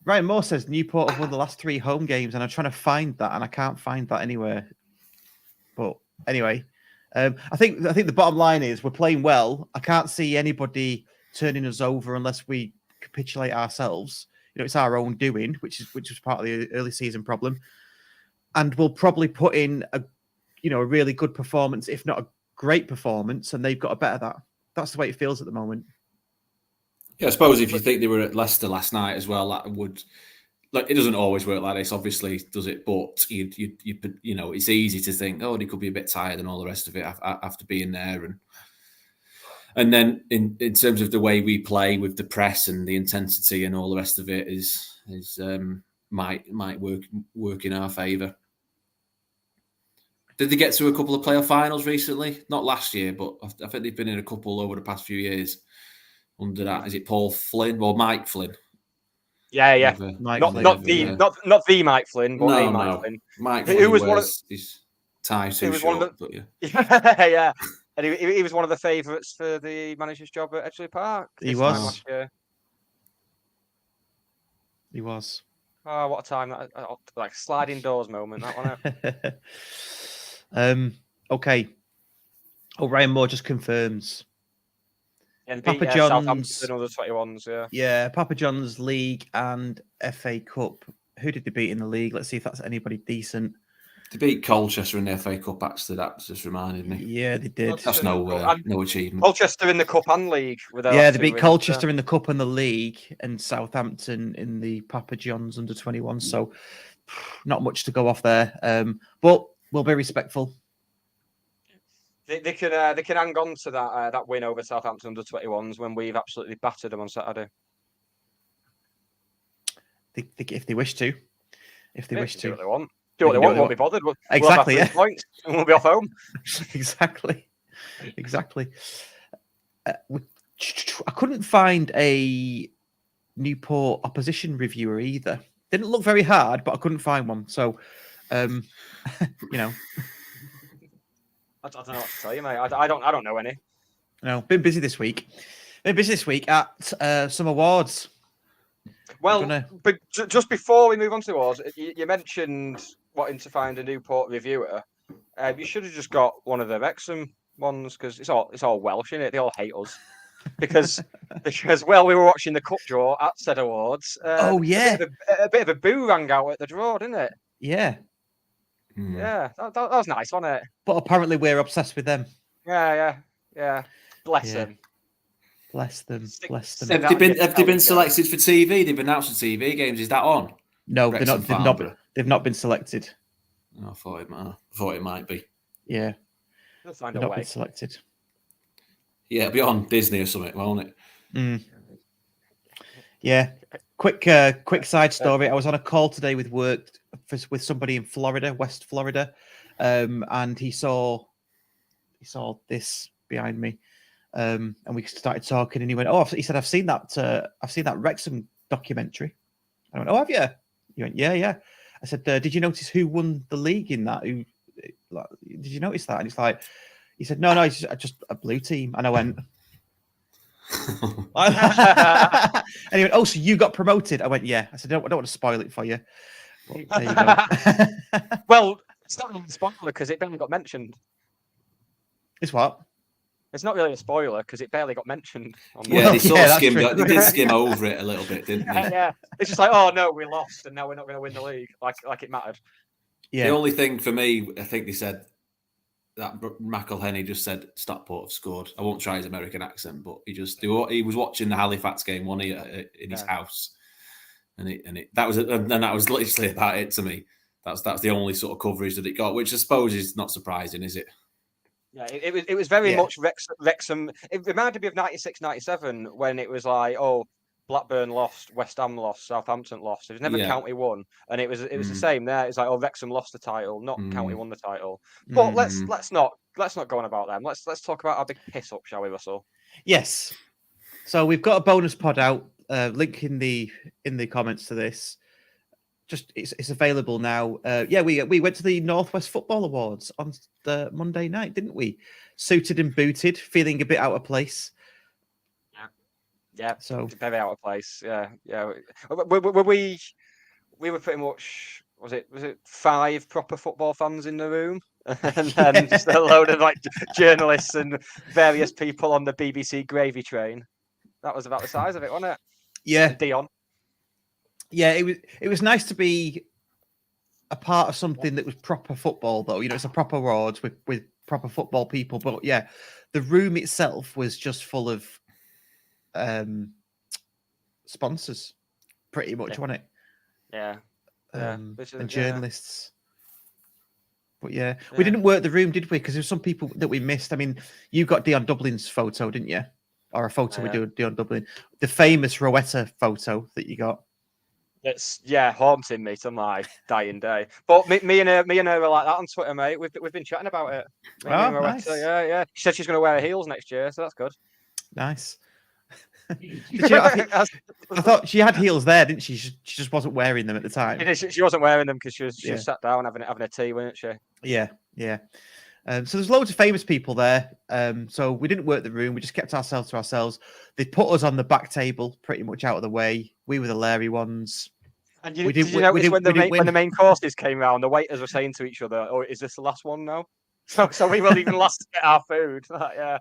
Ryan Moore says Newport have won the last 3 home games, and I'm trying to find that, and I can't find that anywhere. But anyway, I think the bottom line is we're playing well. I can't see anybody turning us over unless we capitulate ourselves. It's our own doing, which was part of the early season problem. And we'll probably put in a really good performance, if not a great performance, and they've got to better that. That's the way it feels at the moment. Yeah, I suppose if you think they were at Leicester last night as well, that would it doesn't always work like this, obviously, does it? But you it's easy to think, they could be a bit tired and all the rest of it after being there, and then in terms of the way we play with the press and the intensity and all the rest of it is might work in our favour. Did they get to a couple of playoff finals recently? Not last year, but I think they've been in a couple over the past few years. Under that, is it Paul Flynn or Mike Flynn? Yeah. Not the Mike Flynn, but a Mike Flynn. Mike Flynn, who was one of his ties too short, but yeah. Yeah. And he was one of the favourites for the manager's job at Edgeley Park. He was. Last year. He was. Oh, what a time! Like sliding doors moment. That one. Okay. Ryan Moore just confirms. And Papa John's Southampton under 21s, yeah. Yeah, Papa John's League and FA Cup. Who did they beat in the league? Let's see if that's anybody decent. They beat Colchester in the FA Cup, actually. That just reminded me. Yeah, they did. That's no achievement. Colchester in the Cup and league. They beat Colchester in the Cup and the league, and Southampton in the Papa John's under 21. So, not much to go off there. But we'll be respectful. They can hang on to that win over Southampton under 21s when we've absolutely battered them on Saturday. if they wish to. If they wish do to. what they want. Do what they want. Won't be bothered. Exactly. We'll have our 3 points and we'll be off home. Exactly. I couldn't find a Newport opposition reviewer either. Didn't look very hard, but I couldn't find one. So, you know, I don't know what to tell you, mate. I don't know any. No, been busy this week. At some awards. Well, but just before we move on to the awards, you mentioned wanting to find a Newport reviewer. You should have just got one of the Wrexham ones because it's all Welsh, isn't it? They all hate us because we were watching the cup draw at said awards. A bit of a boo rang out at the draw, didn't it? Yeah. Yeah, that was nice, wasn't it? But apparently we're obsessed with them. Yeah. Bless them. Bless them. Have they been selected for TV? They've been announced for TV games. Is that on? No, they've not been selected. I thought it might be. Yeah. They'll find They've a not way. been selected. Yeah, it'll be on Disney or something, won't it? Yeah. Quick side story. I was on a call today with work with somebody in Florida, West Florida, and he saw this behind me, and we started talking, and he went, "Oh," he said, "I've seen that Wrexham documentary." I went, "Oh, have you?" He went, "Yeah." I said, "Did you notice who won the league in that? Did you notice that?" And he said, "No, it's just a blue team." And I went, and he went, "Oh, so you got promoted?" I went, "Yeah." I said, I don't want to spoil it for you. But there you go. Well, it's not really a spoiler because it barely got mentioned. It's what? It's not really a spoiler because it barely got mentioned. They did skim over it a little bit, didn't they? Yeah. It's just like, oh no, we lost, and now we're not going to win the league. Like it mattered. Yeah. The only thing for me, I think they said that McElhenney just said Stockport have scored. I won't try his American accent, but he was watching the Halifax game, wasn't he, in his house, that was literally about it to me. That's the only sort of coverage that it got, which I suppose is not surprising, is it? Yeah, it was very much Wrexham. It reminded me of 96-97 when it was like, oh, Blackburn lost, West Ham lost, Southampton lost. It was never County won, and it was the same there. It's like, oh, Wrexham lost the title, not County won the title. But let's not go on about them. Let's talk about our big piss up, shall we, Russell? Yes. So we've got a bonus pod out. Link in the comments to this. Just it's available now. We went to the Northwest Football Awards on the Monday night, didn't we? Suited and booted, feeling a bit out of place. Yeah. So very out of place. Yeah. We were pretty much. Was it 5 proper football fans in the room, and then just a load of like journalists and various people on the BBC gravy train. That was about the size of it, wasn't it? Yeah, Dion. Yeah, it was nice to be a part of something that was proper football, though. You know, it's a proper awards with proper football people. But yeah, the room itself was just full of sponsors, pretty much, wasn't it? Yeah. And journalists. But yeah, we didn't work the room, did we? Because there's some people that we missed. I mean, you got Dion Dublin's photo, didn't you? Or a photo we do of Dion Dublin, the famous Rowetta photo that you got. It's haunting me to my dying day. But me and her were like that on Twitter, mate. We've been chatting about it. Nice. Yeah. She said she's going to wear heels next year, so that's good. Nice. I thought she had heels there, didn't she? She just wasn't wearing them at the time. She wasn't wearing them because she was sat down having a tea, wasn't she? Yeah. So there's loads of famous people there. So we didn't work the room. We just kept ourselves to ourselves. They put us on the back table, pretty much out of the way. We were the Larry ones. And did you notice when the main courses came round, the waiters were saying to each other, "Oh, is this the last one now?" So we were even last to get our food. Yeah.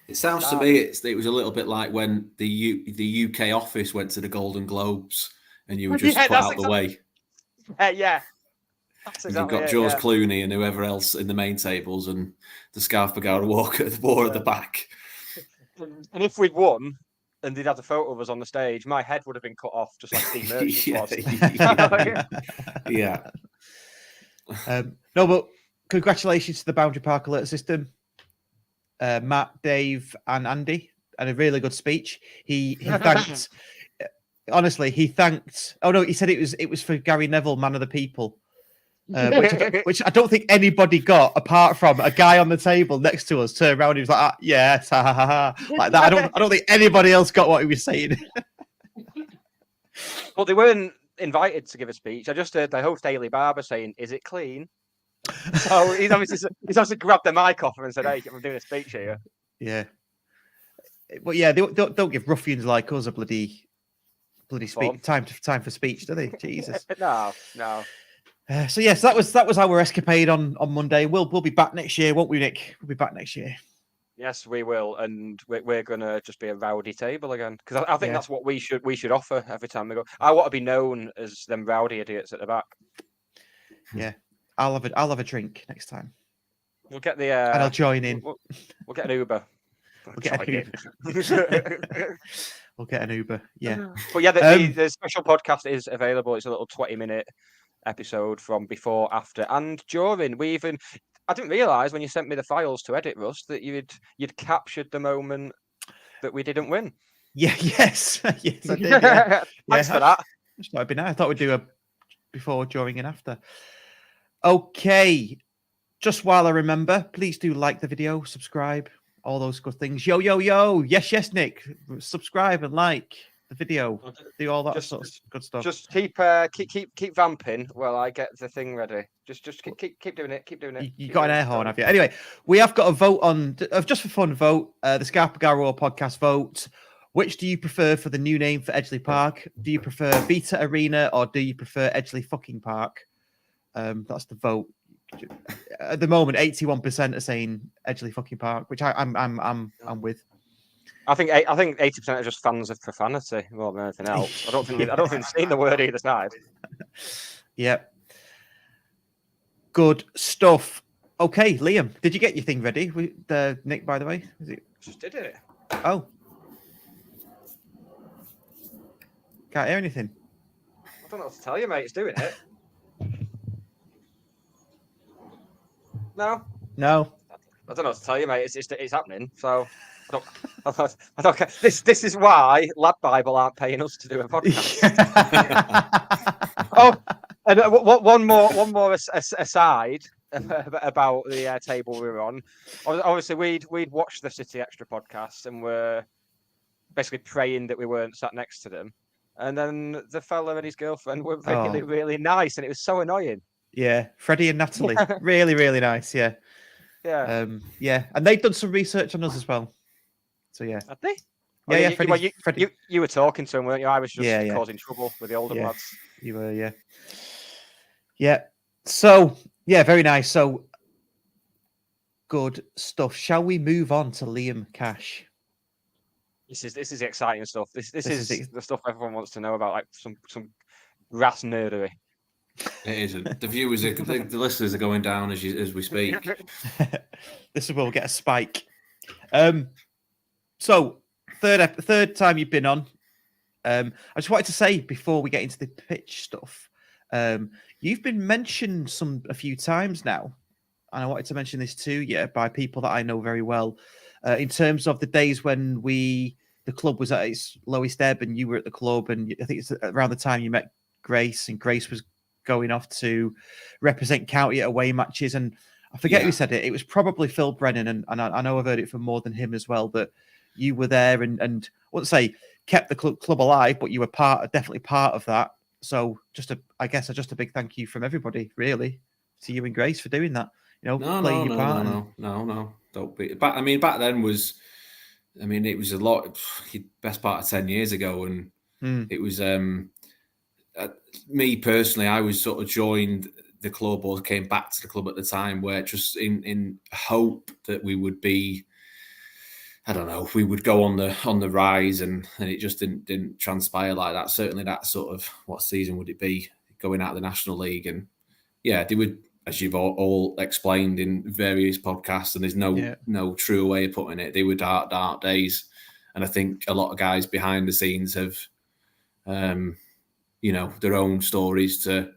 It sounds to me it was a little bit like when the UK office went to the Golden Globes and you were just put out the way. Yeah. Exactly, you've got George Clooney and whoever else in the main tables, and the Scarf Bagara Walker at the back. And if we'd won and they'd had a photo of us on the stage, my head would have been cut off just like Steve Murphy was. Yeah. No, but congratulations to the Boundary Park Alert System. Matt, Dave, and Andy, and a really good speech. He thanked honestly, he thanked. Oh no, he said it was for Gary Neville, man of the people. Which I don't think anybody got, apart from a guy on the table next to us turned around. He was like, "Yes, ha, ha, ha, ha," like that. I don't think anybody else got what he was saying. Well, they weren't invited to give a speech. I just heard the host Edgeley Barber saying, "Is it clean?" So he's obviously grabbed the mic off her and said, "Hey, I'm doing a speech here." Yeah, but yeah, they don't give ruffians like us a bloody speak time for speech, do they? Jesus. No. So yes, that was our escapade on Monday. We'll be back next year, won't we, Nick? We'll be back next year. Yes, we will, and we're gonna just be a rowdy table again, because I think that's what we should offer every time we go. I want to be known as them rowdy idiots at the back. Yeah, I'll have a drink next time. We'll get the and I'll join in. We'll get an Uber. We'll get an Uber. Yeah, but yeah, the special podcast is available. It's a little 20-minute episode from before, after, and during. I didn't realise when you sent me the files to edit, Russ, that you'd captured the moment that we didn't win. Yeah, yes, yes, I did. Yeah. Thanks for that. I thought we'd do a before, during, and after. Okay, just while I remember, please do like the video, subscribe, all those good things. Yo, yes, Nick, subscribe and like the video, do all that sort of good stuff. Just keep vamping while I get the thing ready. Just keep doing it. Keep doing it. You got an air horn, have you? Anyway, we have got a vote on just for fun. Vote the Scarpa podcast vote. Which do you prefer for the new name for Edgeley Park? Do you prefer Beta Arena or do you prefer Edgeley fucking Park? That's the vote. At the moment, 81% are saying Edgeley fucking Park, which I'm with. I think 80% are just fans of profanity more than anything else. I don't think they've seen the word either side. Yep. Good stuff. Okay, Liam, did you get your thing ready? Nick, by the way, Just did it. Oh, can't hear anything. I don't know what to tell you, mate. It's doing it. No. I don't know what to tell you, mate. It's happening. So. I don't care. This is why Lad Bible aren't paying us to do a podcast. Oh, and one more aside about the table we were on. Obviously, we'd watched the City Extra podcast and were basically praying that we weren't sat next to them. And then the fella and his girlfriend were making it really nice, and it was so annoying. Yeah, Freddie and Natalie, really, really nice. Yeah, yeah, and they've done some research on us as well. So yeah, had they? Yeah, Freddie. You were talking to him, weren't you? I was just causing trouble with the older lads. You were, yeah. So yeah, very nice. So good stuff. Shall we move on to Liam Cash? This is the exciting stuff. This is the stuff everyone wants to know about, like some grass nerdery. It isn't. The viewers, the listeners are going down as we speak. This is where we'll get a spike. So third time you've been on. I just wanted to say before we get into the pitch stuff, you've been mentioned a few times now, and I wanted to mention this to you by people that I know very well. In terms of the days when the club was at its lowest ebb, and you were at the club, and I think it's around the time you met Grace, and Grace was going off to represent county at away matches, and I forget who said it. It was probably Phil Brennan, and I know I've heard it from more than him as well. But you were there, and I wouldn't say kept the club alive, but you were definitely part of that. So I guess a big thank you from everybody, really, to you and Grace for doing that. Playing your part. No, don't be. Back then was, it was a lot. Best part of 10 years ago, and it was me personally. I was sort of joined the club or came back to the club at the time, where just in hope that we would be, I don't know, we would go on the rise, and it just didn't transpire like that. Certainly that sort of, what season would it be, going out of the National League, and they would, as you've all explained in various podcasts, and there's no true way of putting it, they were dark days, and I think a lot of guys behind the scenes have their own stories to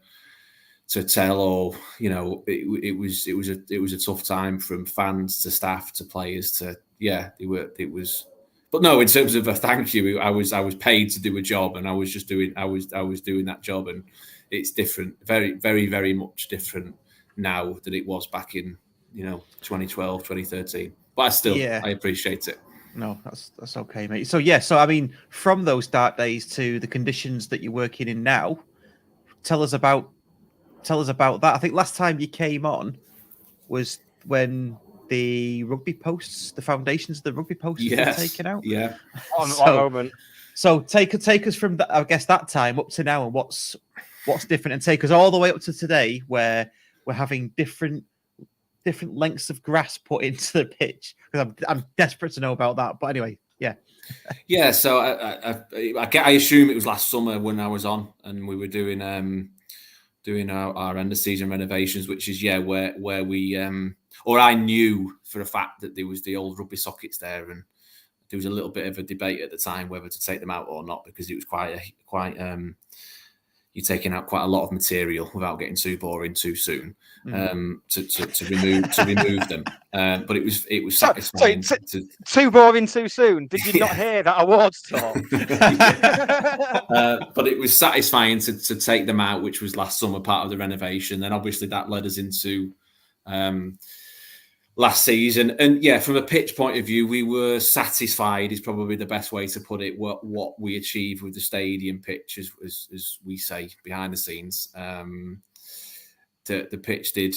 tell, or it was a tough time, from fans to staff to players to it was But no, in terms of a thank you, I was paid to do a job, and I was doing that job, and it's different, very, very, very much different now than it was back in 2012, 2013. But I appreciate it. No, that's okay, mate. So I mean, from those dark days to the conditions that you're working in now, tell us about that. I think last time you came on was when the rugby posts, the foundations of the rugby posts were taken out. Yeah. On one moment. So take us from that, I guess, that time up to now, and what's different, and take us all the way up to today, where we're having different lengths of grass put into the pitch, because I'm desperate to know about that. But anyway, yeah. So I assume it was last summer when I was on, and we were doing our end of season renovations, which is where we or I knew for a fact that there was the old rugby sockets there, and there was a little bit of a debate at the time whether to take them out or not, because it was quite you're taking out quite a lot of material without getting too boring too soon to remove them. But it was satisfying. Too boring too soon. Did you not hear that awards talk? But it was satisfying to take them out, which was last summer, part of the renovation. Then obviously that led us into last season. And from a pitch point of view, we were satisfied is probably the best way to put it, what we achieved with the stadium pitch, as we say behind the scenes. The pitch did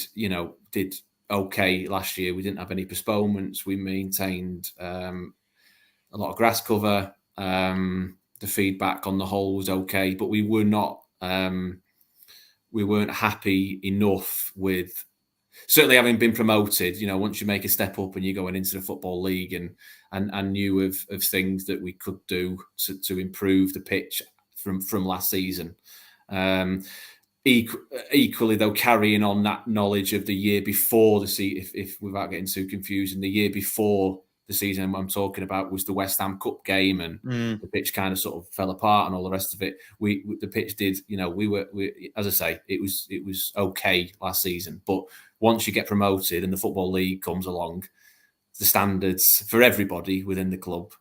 okay last year. We didn't have any postponements. We maintained a lot of grass cover. The feedback on the whole was okay, but we were not we weren't happy enough with, certainly having been promoted, once you make a step up and you're going into the Football League, and knew of things that we could do to improve the pitch from last season. Equally, though, carrying on that knowledge of the year before the season, if without getting too confused, the year before the season I'm talking about was the West Ham Cup game, and the pitch kind of sort of fell apart and all the rest of it. The pitch did, we as I say, it was okay last season, but once you get promoted and the Football League comes along, the standards for everybody within the club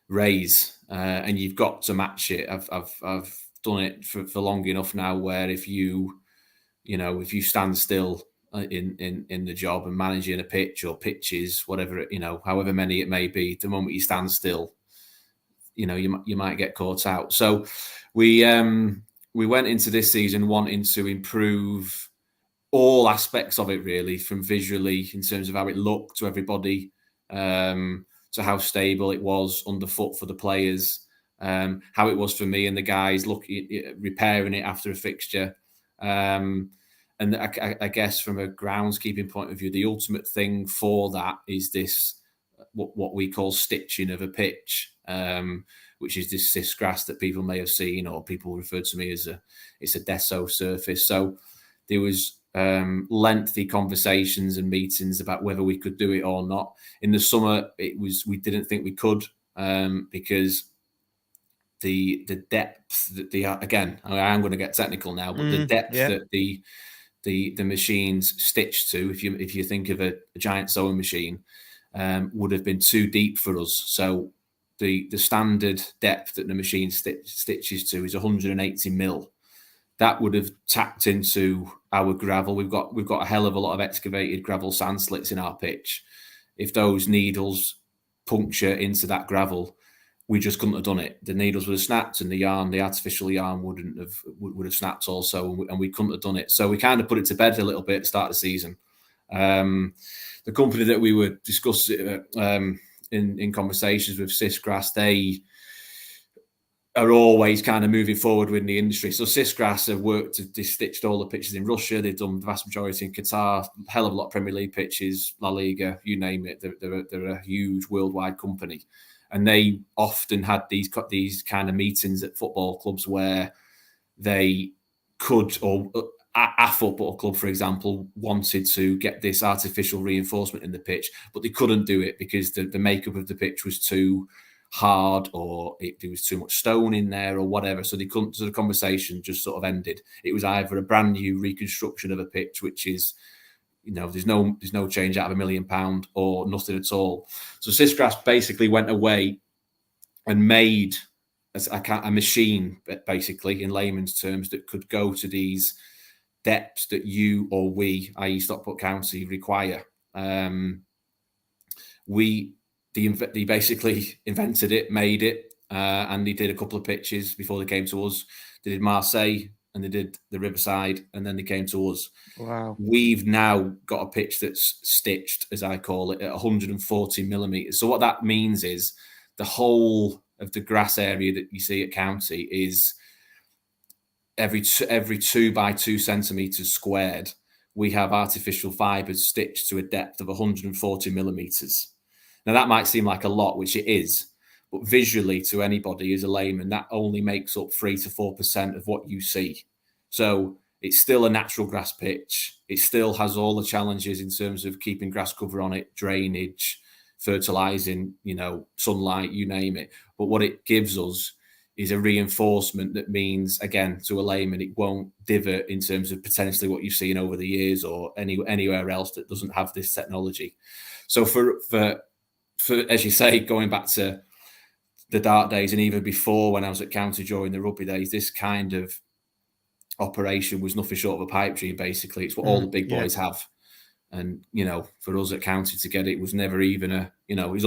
raise, and you've got to match it. I've done it for long enough now, where if you stand still in the job and managing a pitch or pitches, whatever, however many it may be, the moment you stand still, you might get caught out. So we went into this season wanting to improve all aspects of it, really, from visually in terms of how it looked to everybody, to how stable it was underfoot for the players, how it was for me and the guys repairing it after a fixture. And I guess from a groundskeeping point of view, the ultimate thing for that is this, what we call stitching of a pitch, which is this cis grass that people may have seen, or people refer to me as it's a deso surface. So there was lengthy conversations and meetings about whether we could do it or not. In the summer, we didn't think we could, because the depth that again, I'm going to get technical now, but the depth that the machines stitched to, if you think of a giant sewing machine, would have been too deep for us. So the standard depth that the machine stitches to is 180 mil. That would have tapped into our gravel. We've got a hell of a lot of excavated gravel sand slits in our pitch. If those needles puncture into that gravel, we just couldn't have done it. The needles would have snapped, and the artificial yarn would have snapped also, and we couldn't have done it. So we kind of put it to bed a little bit at the start of the season. The company that we were discussing in conversations with Sisgrass, they are always kind of moving forward with the industry. So Sisgrass have worked to stitched all the pitches in Russia. They've done the vast majority in Qatar, a hell of a lot of Premier League pitches, La Liga, you name it. They're a huge worldwide company. And they often had these kind of meetings at football clubs where they could, or a football club, for example, wanted to get this artificial reinforcement in the pitch, but they couldn't do it because the makeup of the pitch was too hard, or there was too much stone in there, or whatever. So they couldn't. So the conversation just sort of ended. It was either a brand new reconstruction of a pitch, which is there's no change out of £1 million or nothing at all. So Sisgrass basically went away and made a machine, basically, in layman's terms, that could go to these depths that you or we, i.e. Stockport County, require. They basically invented it, made it, and they did a couple of pitches before they came to us. They did Marseille and they did the Riverside, and then they came to us. Wow. We've now got a pitch that's stitched, as I call it, at 140 millimetres. So what that means is the whole of the grass area that you see at County is every 2 by 2 centimetres squared. We have artificial fibres stitched to a depth of 140 millimetres. Now, that might seem like a lot, which it is, but visually to anybody as a layman, that only makes up 3 to 4% of what you see. So it's still a natural grass pitch. It still has all the challenges in terms of keeping grass cover on it, drainage, fertilising, sunlight, you name it. But what it gives us is a reinforcement that means, again, to a layman, it won't divot in terms of potentially what you've seen over the years or anywhere else that doesn't have this technology. So for as you say, going back to the dark days and even before when I was at County during the rugby days, this kind of operation was nothing short of a pipe dream, basically. It's what all the big boys have. And, for us at County to get it was never even it was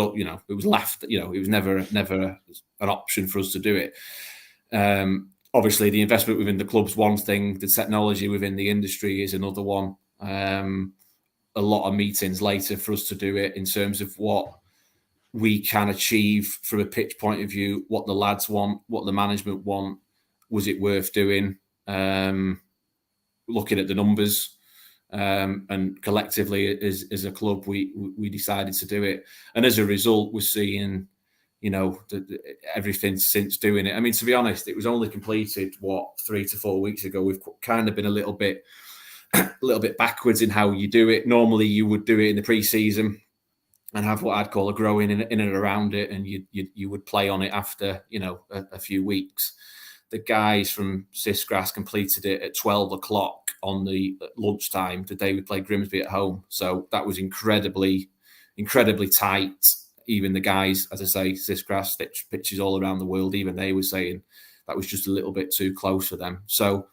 laughed, it was never an option for us to do it. Obviously, the investment within the club's one thing, the technology within the industry is another one. A lot of meetings later for us to do it in terms of what we can achieve from a pitch point of view, what the lads want, what the management want. Was it worth doing? Looking at the numbers. And collectively as a club, we decided to do it. And as a result, we're seeing, everything since doing it. I mean, to be honest, it was only completed, 3 to 4 weeks ago. We've kind of been a little bit backwards in how you do it. Normally you would do it in the pre-season and have what I'd call a growing in and around it, and you would play on it after, a few weeks. The guys from Sisgrass completed it at 12 o'clock on the lunchtime, the day we played Grimsby at home. So that was incredibly tight. Even the guys, as I say, Sisgrass pitches all around the world, even they were saying that was just a little bit too close for them. So,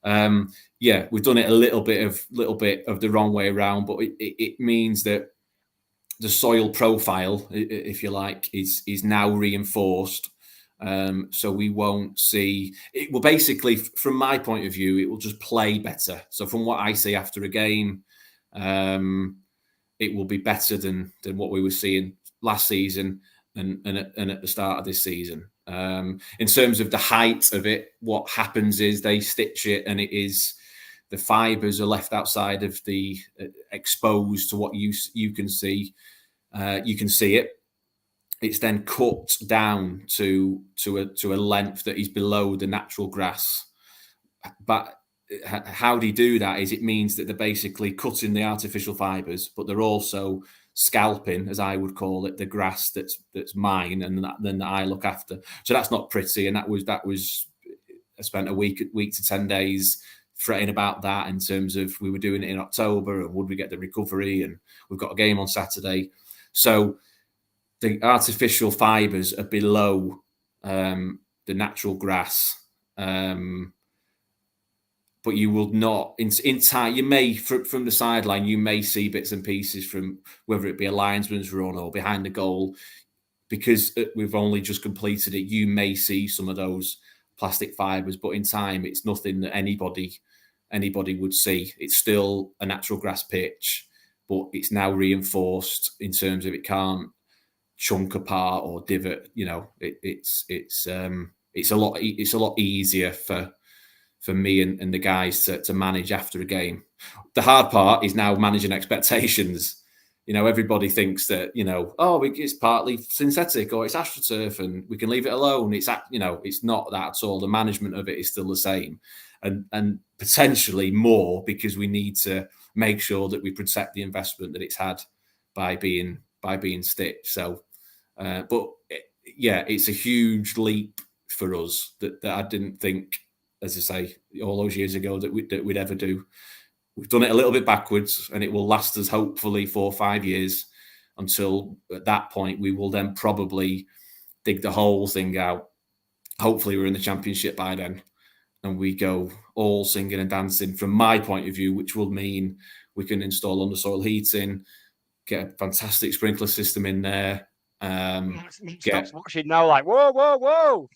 we've done it a little bit of the wrong way around, but it means that the soil profile, if you like, is now reinforced. So we won't see it. Will basically, from my point of view, it will just play better. So from what I see after a game, it will be better than what we were seeing last season and at the start of this season. In terms of the height of it, what happens is they stitch it, and it is the fibres are left outside of the exposed to what you can see. You can see it. It's then cut down to a length that is below the natural grass. But how they do that is it means that they're basically cutting the artificial fibres, but they're also scalping, as I would call it, the grass that's mine and that I look after. So that's not pretty. And that was I spent a week to 10 days fretting about that in terms of we were doing it in October and would we get the recovery, and we've got a game on Saturday. So the artificial fibres are below the natural grass, but you will not in time. You may from the sideline, you may see bits and pieces from whether it be a linesman's run or behind the goal, because we've only just completed it. You may see some of those plastic fibres, but in time, it's nothing that anybody would see. It's still a natural grass pitch, but it's now reinforced in terms of it can't chunk apart or divot. It's a lot easier for me and the guys to manage after a game. The hard part is now managing expectations. Everybody thinks that it's partly synthetic or it's AstroTurf and we can leave it alone. It's not that at all. The management of it is still the same, and potentially more, because we need to make sure that we protect the investment that it's had by being stitched. So, it's a huge leap for us that I didn't think, as I say, all those years ago that we'd ever do. we've done it a little bit backwards, and it will last us hopefully 4 or 5 years until at that point we will then probably dig the whole thing out. Hopefully we're in the Championship by then, and we go all singing and dancing from my point of view, which will mean we can install undersoil heating, get a fantastic sprinkler system in there. Stop watching now, like whoa.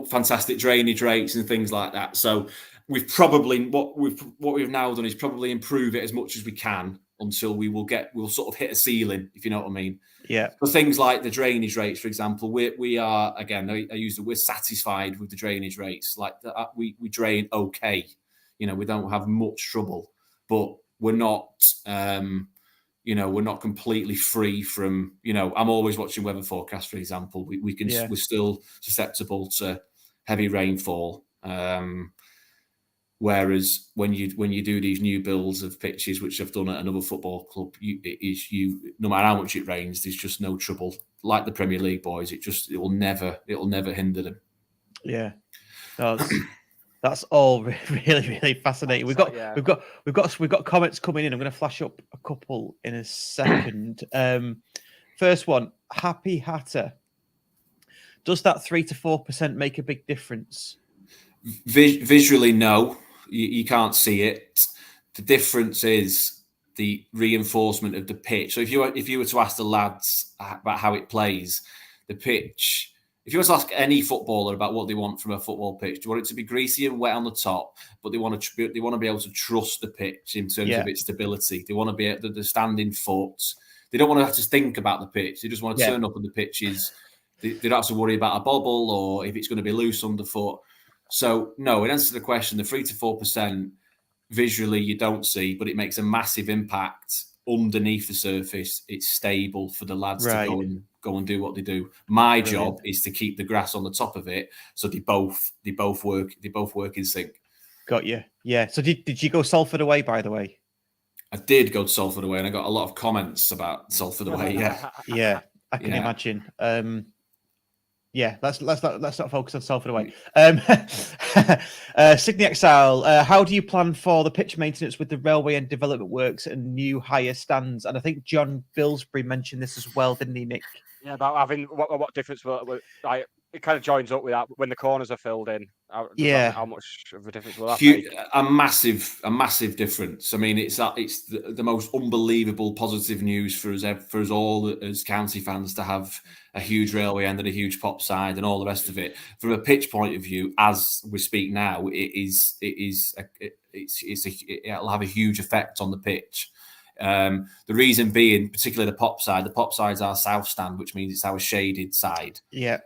Fantastic drainage rates and things like that. So we've probably what we've now done is probably improve it as much as we can until we'll sort of hit a ceiling, if you know what I mean. Yeah. For things like the drainage rates, for example, we are, again, we're satisfied with the drainage rates. Like we drain okay, we don't have much trouble, but we're not. We're not completely free from, I'm always watching weather forecasts, for example. We're still susceptible to heavy rainfall. Whereas when you do these new builds of pitches, which I've done at another football club, no matter how much it rains, there's just no trouble. Like the Premier League boys, it'll never hinder them. Yeah. That's all really, really fascinating. We've got comments coming in. I'm going to flash up a couple in a second. First one, Happy Hatter. Does that 3 to 4% make a big difference? Visually, no. You can't see it. The difference is the reinforcement of the pitch. So if you were to ask the lads about how it plays, the pitch. If you were to ask any footballer about what they want from a football pitch, do you want it to be greasy and wet on the top, but they want to be able to trust the pitch in terms of its stability. They want to be able to stand in foot. They don't want to have to think about the pitch. They just want to turn up on the pitches. They don't have to worry about a bobble or if it's going to be loose underfoot. So, no, in answer to the question, the 3 to 4% visually you don't see, but it makes a massive impact underneath the surface. It's stable for the lads to go and do what they do. My job is to keep the grass on the top of it, so they both work in sync. Got you. Yeah. So did you go Salford away, by the way? I did go to Salford away, and I got a lot of comments about Salford away. Yeah. Yeah, I can imagine. Let's not focus on Salford away. Sydney Exile, how do you plan for the pitch maintenance with the railway and development works and new higher stands? And I think John Billsbury mentioned this as well, didn't he, Nick? Yeah, about having what difference will it kind of joins up with that when the corners are filled in. How much of a difference will that make? A massive difference. I mean, it's the most unbelievable positive news for us all as county fans to have a huge railway end and a huge pop side and all the rest of it. From a pitch point of view, as we speak now, it'll have a huge effect on the pitch. The reason being, particularly the pop side. The pop side's our south stand, which means it's our shaded side. Yeah.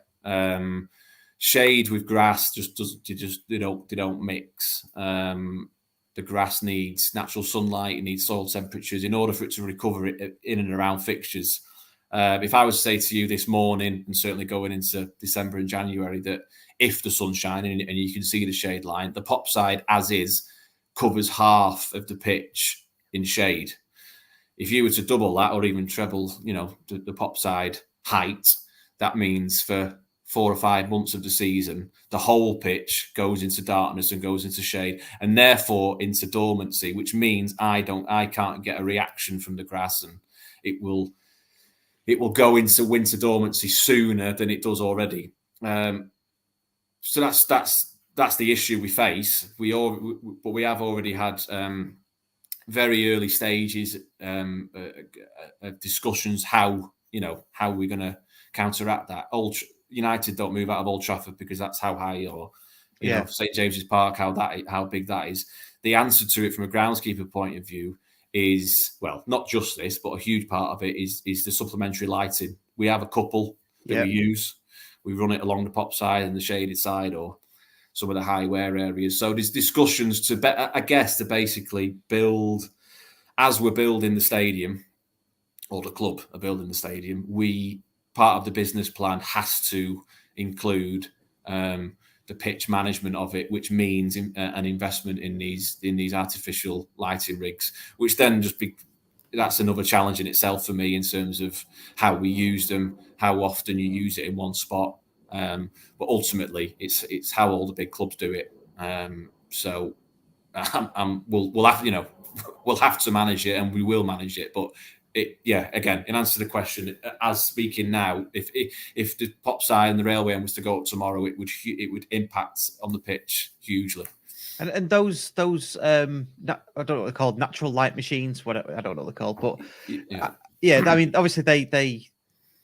Shade with grass they don't mix. The grass needs natural sunlight, it needs soil temperatures in order for it to recover it in and around fixtures. If I was to say to you this morning, and certainly going into December and January, that if the sun's shining and you can see the shade line, the pop side as is covers half of the pitch in shade. If you were to double that or even treble, the pop side height, that means for 4 or 5 months of the season, the whole pitch goes into darkness and goes into shade, and therefore into dormancy, which means I can't get a reaction from the grass, and it will go into winter dormancy sooner than it does already. So that's the issue we face. But we have already had very early stages of discussions how we're going to counteract that. United don't move out of Old Trafford because that's how high, or St James's Park, how big that is. The answer to it from a groundskeeper point of view is, well, not just this, but a huge part of it is the supplementary lighting. We have a couple that we use. We run it along the pop side and the shaded side, or some of the high wear areas. So there's discussions to basically build, as we're building the stadium, or the club are building the stadium, part of the business plan has to include the pitch management of it, which means an investment in these artificial lighting rigs, which then that's another challenge in itself for me in terms of how we use them, how often you use it in one spot. But ultimately, it's how all the big clubs do it. So we'll have, we'll have to manage it, and we will manage it. But again, in answer to the question, as speaking now, if the pop side and the railway end was to go up tomorrow, it would impact on the pitch hugely. And those I don't know what they're called, natural light machines. Whatever, I don't know what they're called, but I mean, obviously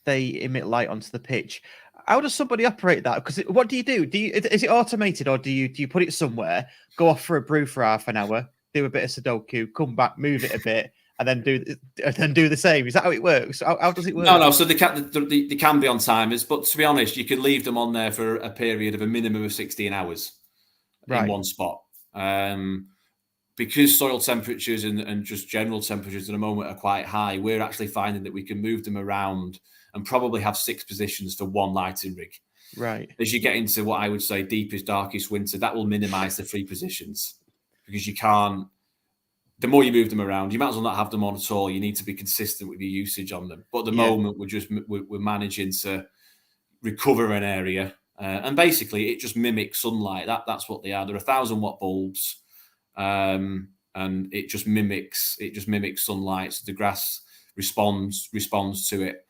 they emit light onto the pitch. How does somebody operate that? Because what do you do? Is it automated, or do you put it somewhere, go off for a brew for half an hour, do a bit of Sudoku, come back, move it a bit, and then do the same? Is that how it works? How does it work? No. So they can be on timers, but to be honest, you can leave them on there for a period of a minimum of 16 hours in one spot. Because soil temperatures and just general temperatures at the moment are quite high, we're actually finding that we can move them around and probably have 6 positions for one lighting rig. Right. As you get into what I would say deepest, darkest winter, that will minimise the 3 positions, because you can't. The more you move them around, you might as well not have them on at all. You need to be consistent with your usage on them. But at the moment, we're managing to recover an area, and basically it just mimics sunlight. That's what they are. They're 1,000-watt bulbs, and it just mimics sunlight. So the grass responds to it.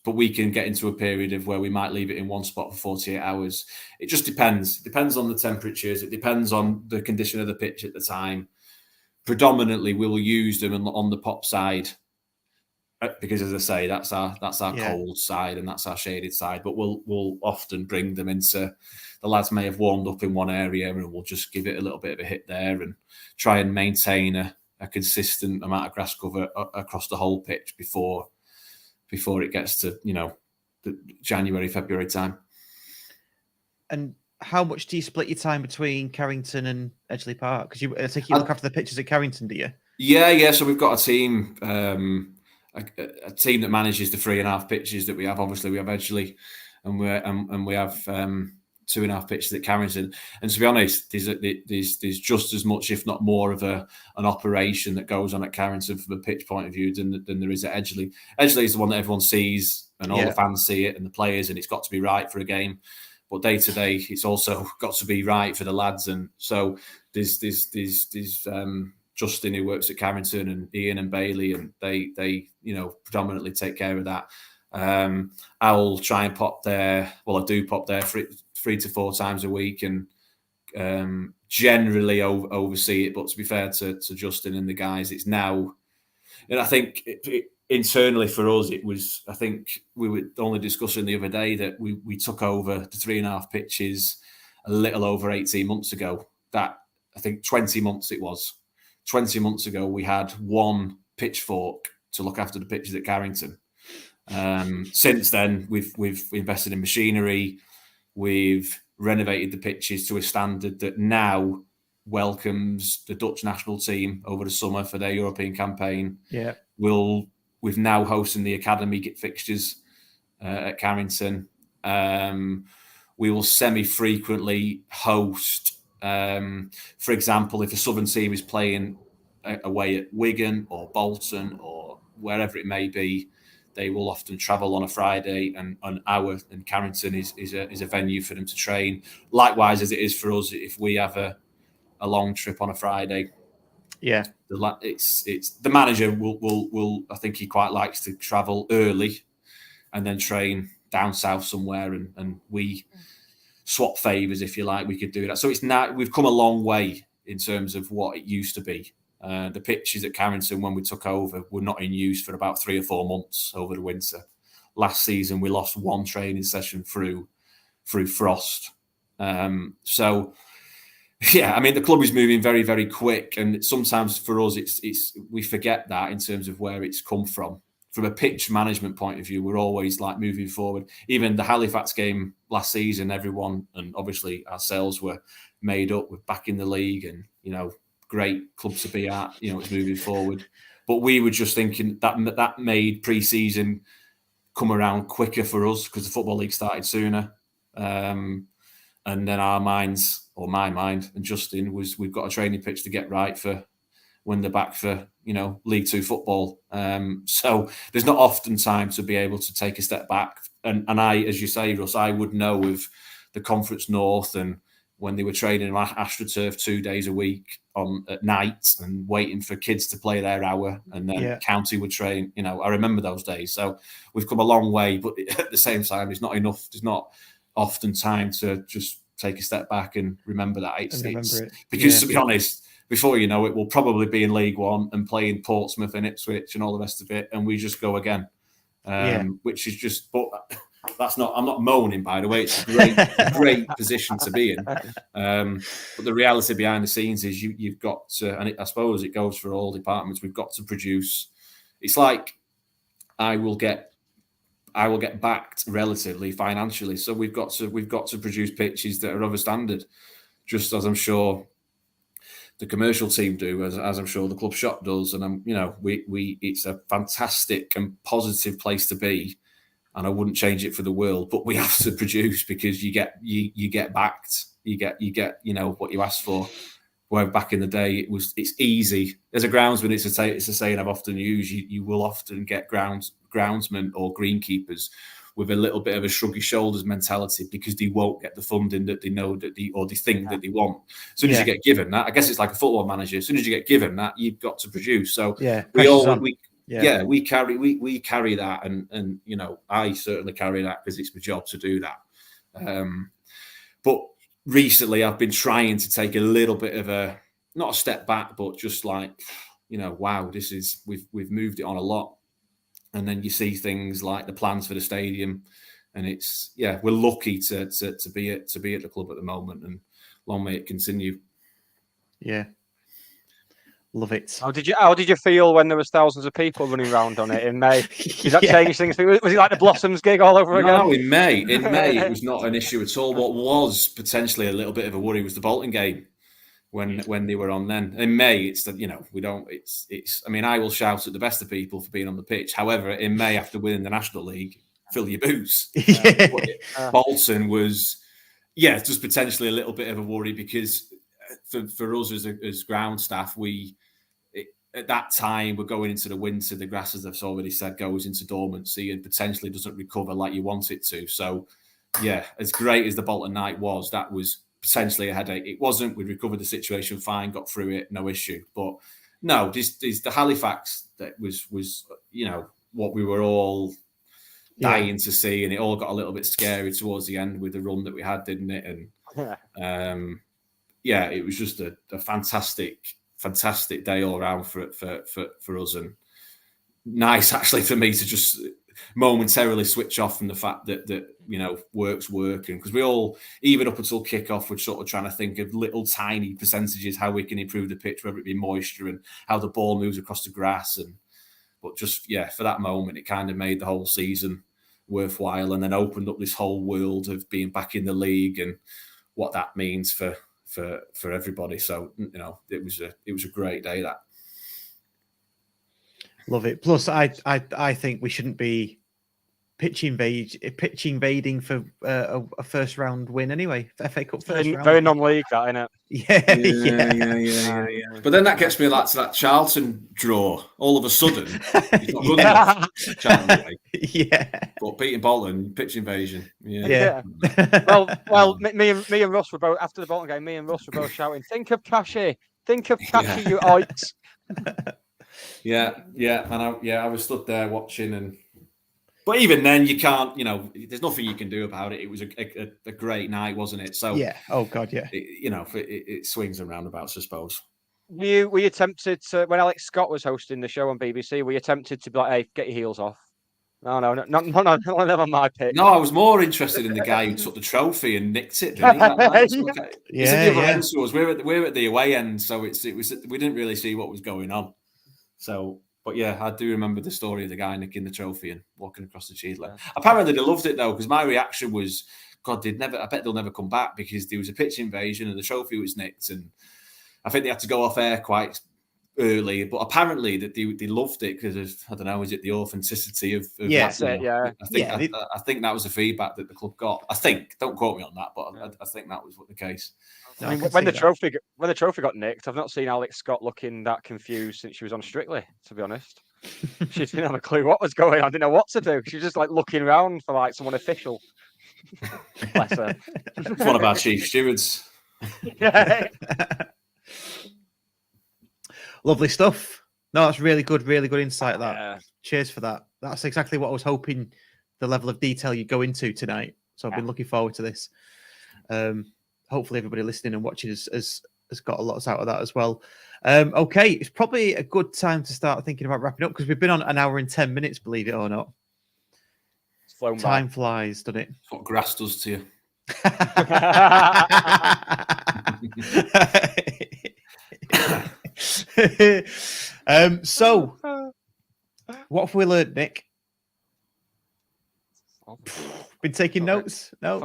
But we can get into a period of where we might leave it in one spot for 48 hours. It just depends. It depends on the temperatures. It depends on the condition of the pitch at the time. Predominantly, we will use them on the pop side, because, as I say, that's our cold side and that's our shaded side. But we'll often bring them into. The lads may have warmed up in one area, and we'll just give it a little bit of a hit there and try and maintain a consistent amount of grass cover across the whole pitch before it gets to the January, February time. And how much do you split your time between Carrington and Edgeley Park? Because I think you look after the pitches at Carrington, do you? Yeah. So we've got a team, a team that manages the 3.5 pitches that we have. Obviously, we have Edgeley, and we have 2.5 pitches at Carrington. And to be honest, there's just as much, if not more, of an operation that goes on at Carrington from a pitch point of view than there is at Edgeley. Edgeley is the one that everyone sees, and all the fans see it, and the players, and it's got to be right for a game. But day to day, it's also got to be right for the lads. And so there's Justin, who works at Carrington, and Ian and Bailey, and they predominantly take care of that. I'll try and pop there. Well, I do pop there 3 to 4 times a week, and generally oversee it. But to be fair to Justin and the guys, it's now, and I think internally for us, it was. I think we were only discussing the other day that we took over the 3.5 pitches a little over 18 months ago. That, I think 20 months it was. 20 months ago, we had one pitchfork to look after the pitches at Carrington. Since then, we've invested in machinery. We've renovated the pitches to a standard that now welcomes the Dutch national team over the summer for their European campaign. Yeah, we've now hosting the academy fixtures at Carrington. We will semi-frequently host. For example, if a Southern team is playing away at Wigan or Bolton or wherever it may be, they will often travel on a Friday, and Carrington is a venue for them to train. Likewise, as it is for us, if we have a long trip on a Friday, it's the manager will I think he quite likes to travel early and then train down south somewhere, and we swap favours, if you like. We could do that. So it's now we've come a long way in terms of what it used to be. The pitches at Carrington when we took over were not in use for about 3 or 4 months over the winter. Last season we lost one training session through frost. So yeah, I mean the club is moving very, very quick, and sometimes for us it's we forget that in terms of where it's come from. From a pitch management point of view, we're always like moving forward. Even the Halifax game last season, everyone and obviously ourselves were made up. We're back in the league, and great club to be at. It's moving forward. But we were just thinking that made pre-season come around quicker for us because the Football League started sooner. And then our minds, or my mind and Justin, was we've got a training pitch to get right for when they're back for League 2 football. So there's not often time to be able to take a step back. And I, as you say, Russ, I would know of the Conference North and when they were training on AstroTurf 2 days a week at night and waiting for kids to play their hour, and then County would train. I remember those days. So we've come a long way, but at the same time, it's not enough. There's not often time to just take a step back and remember that. Because to be honest, before you know it, we'll probably be in League One and playing Portsmouth and Ipswich and all the rest of it, and we just go again. Which is just, but that's not, I'm not moaning, by the way. It's a great position to be in. But the reality behind the scenes is you've got to, and I suppose it goes for all departments, we've got to produce. It's like I will get backed relatively financially. So we've got to produce pitches that are of a standard, just as I'm sure the commercial team do, as I'm sure the club shop does. And we it's a fantastic and positive place to be, and I wouldn't change it for the world. But we have to produce, because you get backed, you get what you ask for. Where back in the day it's easy as a groundsman. It's a saying I've often used. You will often get groundsmen or greenkeepers with a little bit of a shruggy shoulders mentality, because they won't get the funding that they know that they think that they want. As soon as you get given that, I guess it's like a football manager. As soon as you get given that, you've got to produce. So we carry that, and I certainly carry that because it's my job to do that. But recently, I've been trying to take a little bit of not a step back, but just like, wow, we've moved it on a lot. And then you see things like the plans for the stadium, and we're lucky to be at the club at the moment, and long may it continue. Yeah, love it. How did you feel when there was thousands of people running around on it in May? Did that change things? Was it like the Blossoms gig all over again? No, in May it was not an issue at all. What was potentially a little bit of a worry was the Bolton game. When they were on then. In May, it's that, I mean, I will shout at the best of people for being on the pitch. However, in May, after winning the National League, fill your boots. Bolton was, just potentially a little bit of a worry, because for us as ground staff, at that time, we're going into the winter. The grass, as I've already said, goes into dormancy and potentially doesn't recover like you want it to. So, as great as the Bolton night was, that was potentially a headache. It wasn't. We recovered the situation fine, got through it, no issue. But no, this the Halifax that was what we were all dying to see, and it all got a little bit scary towards the end with the run that we had, didn't it? And it was just a fantastic day all around for us, and nice actually for me to just momentarily switch off from the fact that work's working, because we all, even up until kickoff, we're sort of trying to think of little tiny percentages how we can improve the pitch, whether it be moisture and how the ball moves across the grass, but just for that moment, it kind of made the whole season worthwhile, and then opened up this whole world of being back in the league and what that means for everybody. So it was a great day. That. Love it. Plus, I think we shouldn't be pitch invading for a first round win anyway. FA Cup first round. Very non-league, that, isn't it? Yeah. But then that gets me back to that Charlton draw. All of a sudden, it's not good enough. Charlton, but beating Bolton, pitch invasion. Yeah. Well, me and Russ were both, after the Bolton game. Me and Russ were both shouting, "Think of Cashy! Think of Cashy, you oits!" And I was stood there watching, but even then, you can't, there's nothing you can do about it. It was a great night, wasn't it? So oh god, it swings and roundabouts, I suppose. Were you tempted to, when Alex Scott was hosting the show on BBC, were you tempted to be like, "Hey, get your heels off"? No, never my pick. No, I was more interested in the guy who took the trophy and nicked it. Didn't he? We're at the away end, so we didn't really see what was going on. So, but I do remember the story of the guy nicking the trophy and walking across the cheese line. Apparently, they loved it though, because my reaction was, "God, I bet they'll never come back," because there was a pitch invasion and the trophy was nicked, and I think they had to go off air quite early. But apparently, that they loved it because of, I don't know, is it the authenticity of that's it? Yeah, I think that was the feedback that the club got. I think, don't quote me on that, but I think that was the case. I mean, when the trophy got nicked, I've not seen Alex Scott looking that confused since she was on Strictly, to be honest. She didn't have a clue what was going on, didn't know what to do. She was just like looking around for like someone official. Bless her. It's one of our chief stewards. Lovely stuff. No, that's really good insight. That. Yeah. Cheers for that. That's exactly what I was hoping. The level of detail you go into tonight. So I've been looking forward to this. Hopefully, everybody listening and watching has got a lot out of that as well. Okay, it's probably a good time to start thinking about wrapping up because we've been on an hour and 10 minutes, believe it or not. It's flown Time by. flies, doesn't it? That's what grass does to you. So, what have we learned, Nick? Been taking notes? No.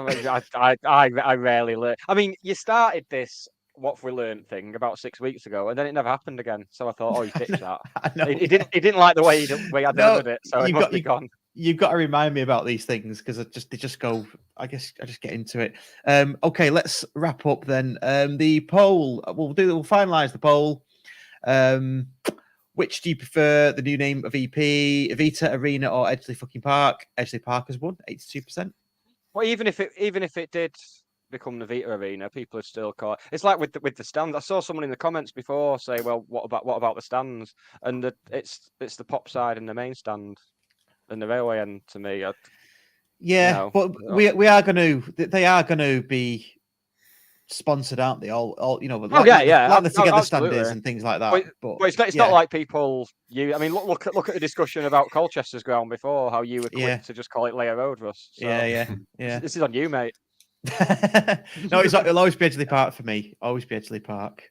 I rarely learn. I mean, you started this "what we learned" thing about 6 weeks ago, and then it never happened again. So I thought, oh, you ditched that. He didn't like the way I delivered it, so it must be gone. You've got to remind me about these things because they just go. I guess I just get into it. Okay, let's wrap up then. The poll. We'll finalise the poll. Which do you prefer? The new name of EP, Evita Arena or Edgeley fucking Park? Edgeley Park has won 82%. Well, even if it did become the Vita Arena, people are still caught. It's like with the stands. I saw someone in the comments before say, "Well, what about the stands?" And it's the pop side and the main stand and the railway end to me. But we are going to. They are going to be sponsored, aren't they? All you know. Like the Together Standards and things like that. But it's not like people. I mean, look at the discussion about Colchester's ground before. How you were quick to just call it Layer Road, Russ. So yeah. This is on you, mate. No, it'll always be Edgeley Park for me. Always be Edgeley Park.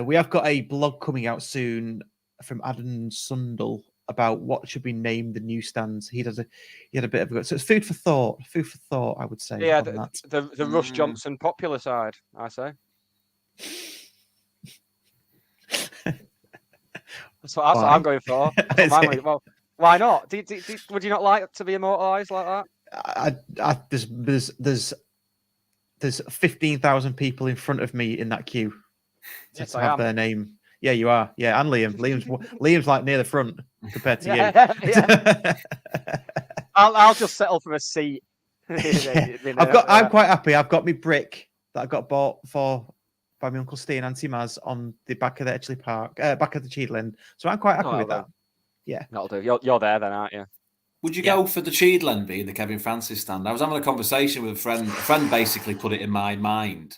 We have got a blog coming out soon from Adam Sundell about what should be named the new stands. He had a bit of a so it's food for thought, I would say. Yeah, the Russ Johnson popular side, I say. That's what I'm going for. Well, why not? Would you not like to be immortalised like that? There's 15,000 people in front of me in that queue to have their name. Yeah, you are. Yeah, and Liam. Liam's like near the front compared to you. Yeah. I'll just settle for a seat. I'm quite happy. I've got my brick that I got bought by my Uncle Steve and Auntie Maz on the back of the Edgeley Park, back of the Cheadland. So I'm quite happy with that. Yeah, that'll do. You're there then, aren't you? Would you go for the Cheadland being the Kevin Francis stand? I was having a conversation with a friend. A friend basically put it in my mind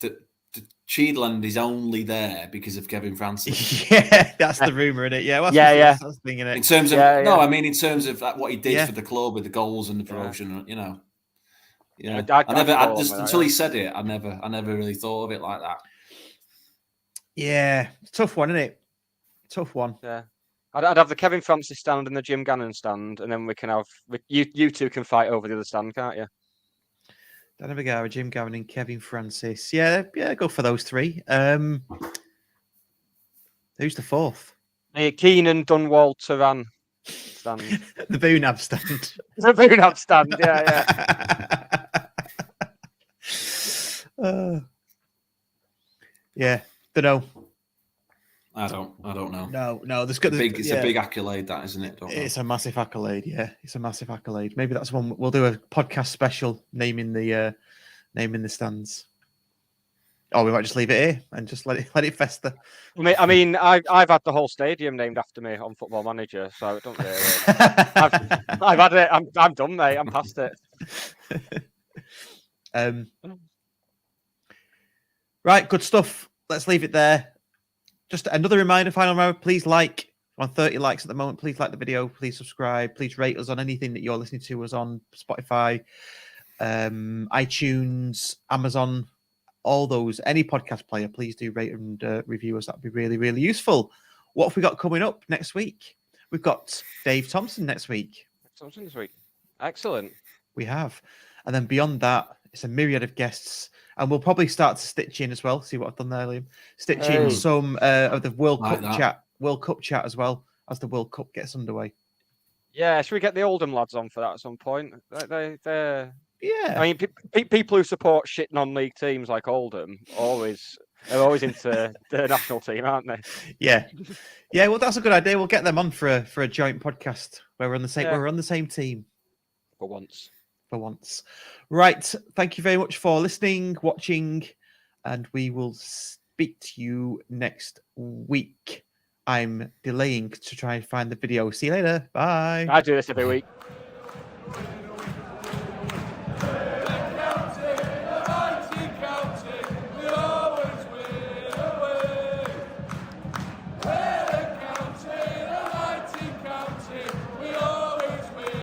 that the Cheadland is only there because of Kevin Francis. Yeah, that's the rumor in it. Yeah, that's the thing in it. In terms of I mean, in terms of what he did for the club with the goals and the promotion, you know. Yeah, until he said it, I never really thought of it like that. Yeah, tough one, isn't it? Tough one. Yeah. I'd have the Kevin Francis stand and the Jim Gannon stand, and then we can have you two can fight over the other stand, can't you? Dan Vigara, Jim Gannon, and Kevin Francis. Yeah, go for those three. Who's the fourth? Keenan, Dunwall, Turan stand. The Boonab stand. The Boonab stand. Yeah. Don't know. I don't know. No. It's a big accolade, that, isn't it? It's a massive accolade. Yeah, it's a massive accolade. Maybe that's one we'll do a podcast special naming the stands. Or we might just leave it here and just let it fester. I mean, I've had the whole stadium named after me on Football Manager, so I don't really. I've had it. I'm done, mate. I'm past it. Right, good stuff. Let's leave it there. Just another reminder, final reminder, please like. We're on 30 likes at the moment. Please like the video. Please subscribe. Please rate us on anything that you're listening to us on Spotify, iTunes, Amazon, all those. Any podcast player, please do rate and review us. That'd be really, really useful. What have we got coming up next week? We've got Dave Thompson next week. Thompson this week. Excellent. We have. And then beyond that, it's a myriad of guests. And we'll probably start to stitch in as well. See what I've done there, Liam. Stitch in some of the World Cup chat as well as the World Cup gets underway. Yeah, should we get the Oldham lads on for that at some point? They're yeah. I mean, people who support shit non-league teams like Oldham they're always into the national team, aren't they? Yeah. Well, that's a good idea. We'll get them on for a joint podcast where we're on the same team for once. for once. Right. Thank you very much for listening, watching, and we will speak to you next week. I'm delaying to try and find the video. See you later. Bye. I do this every week.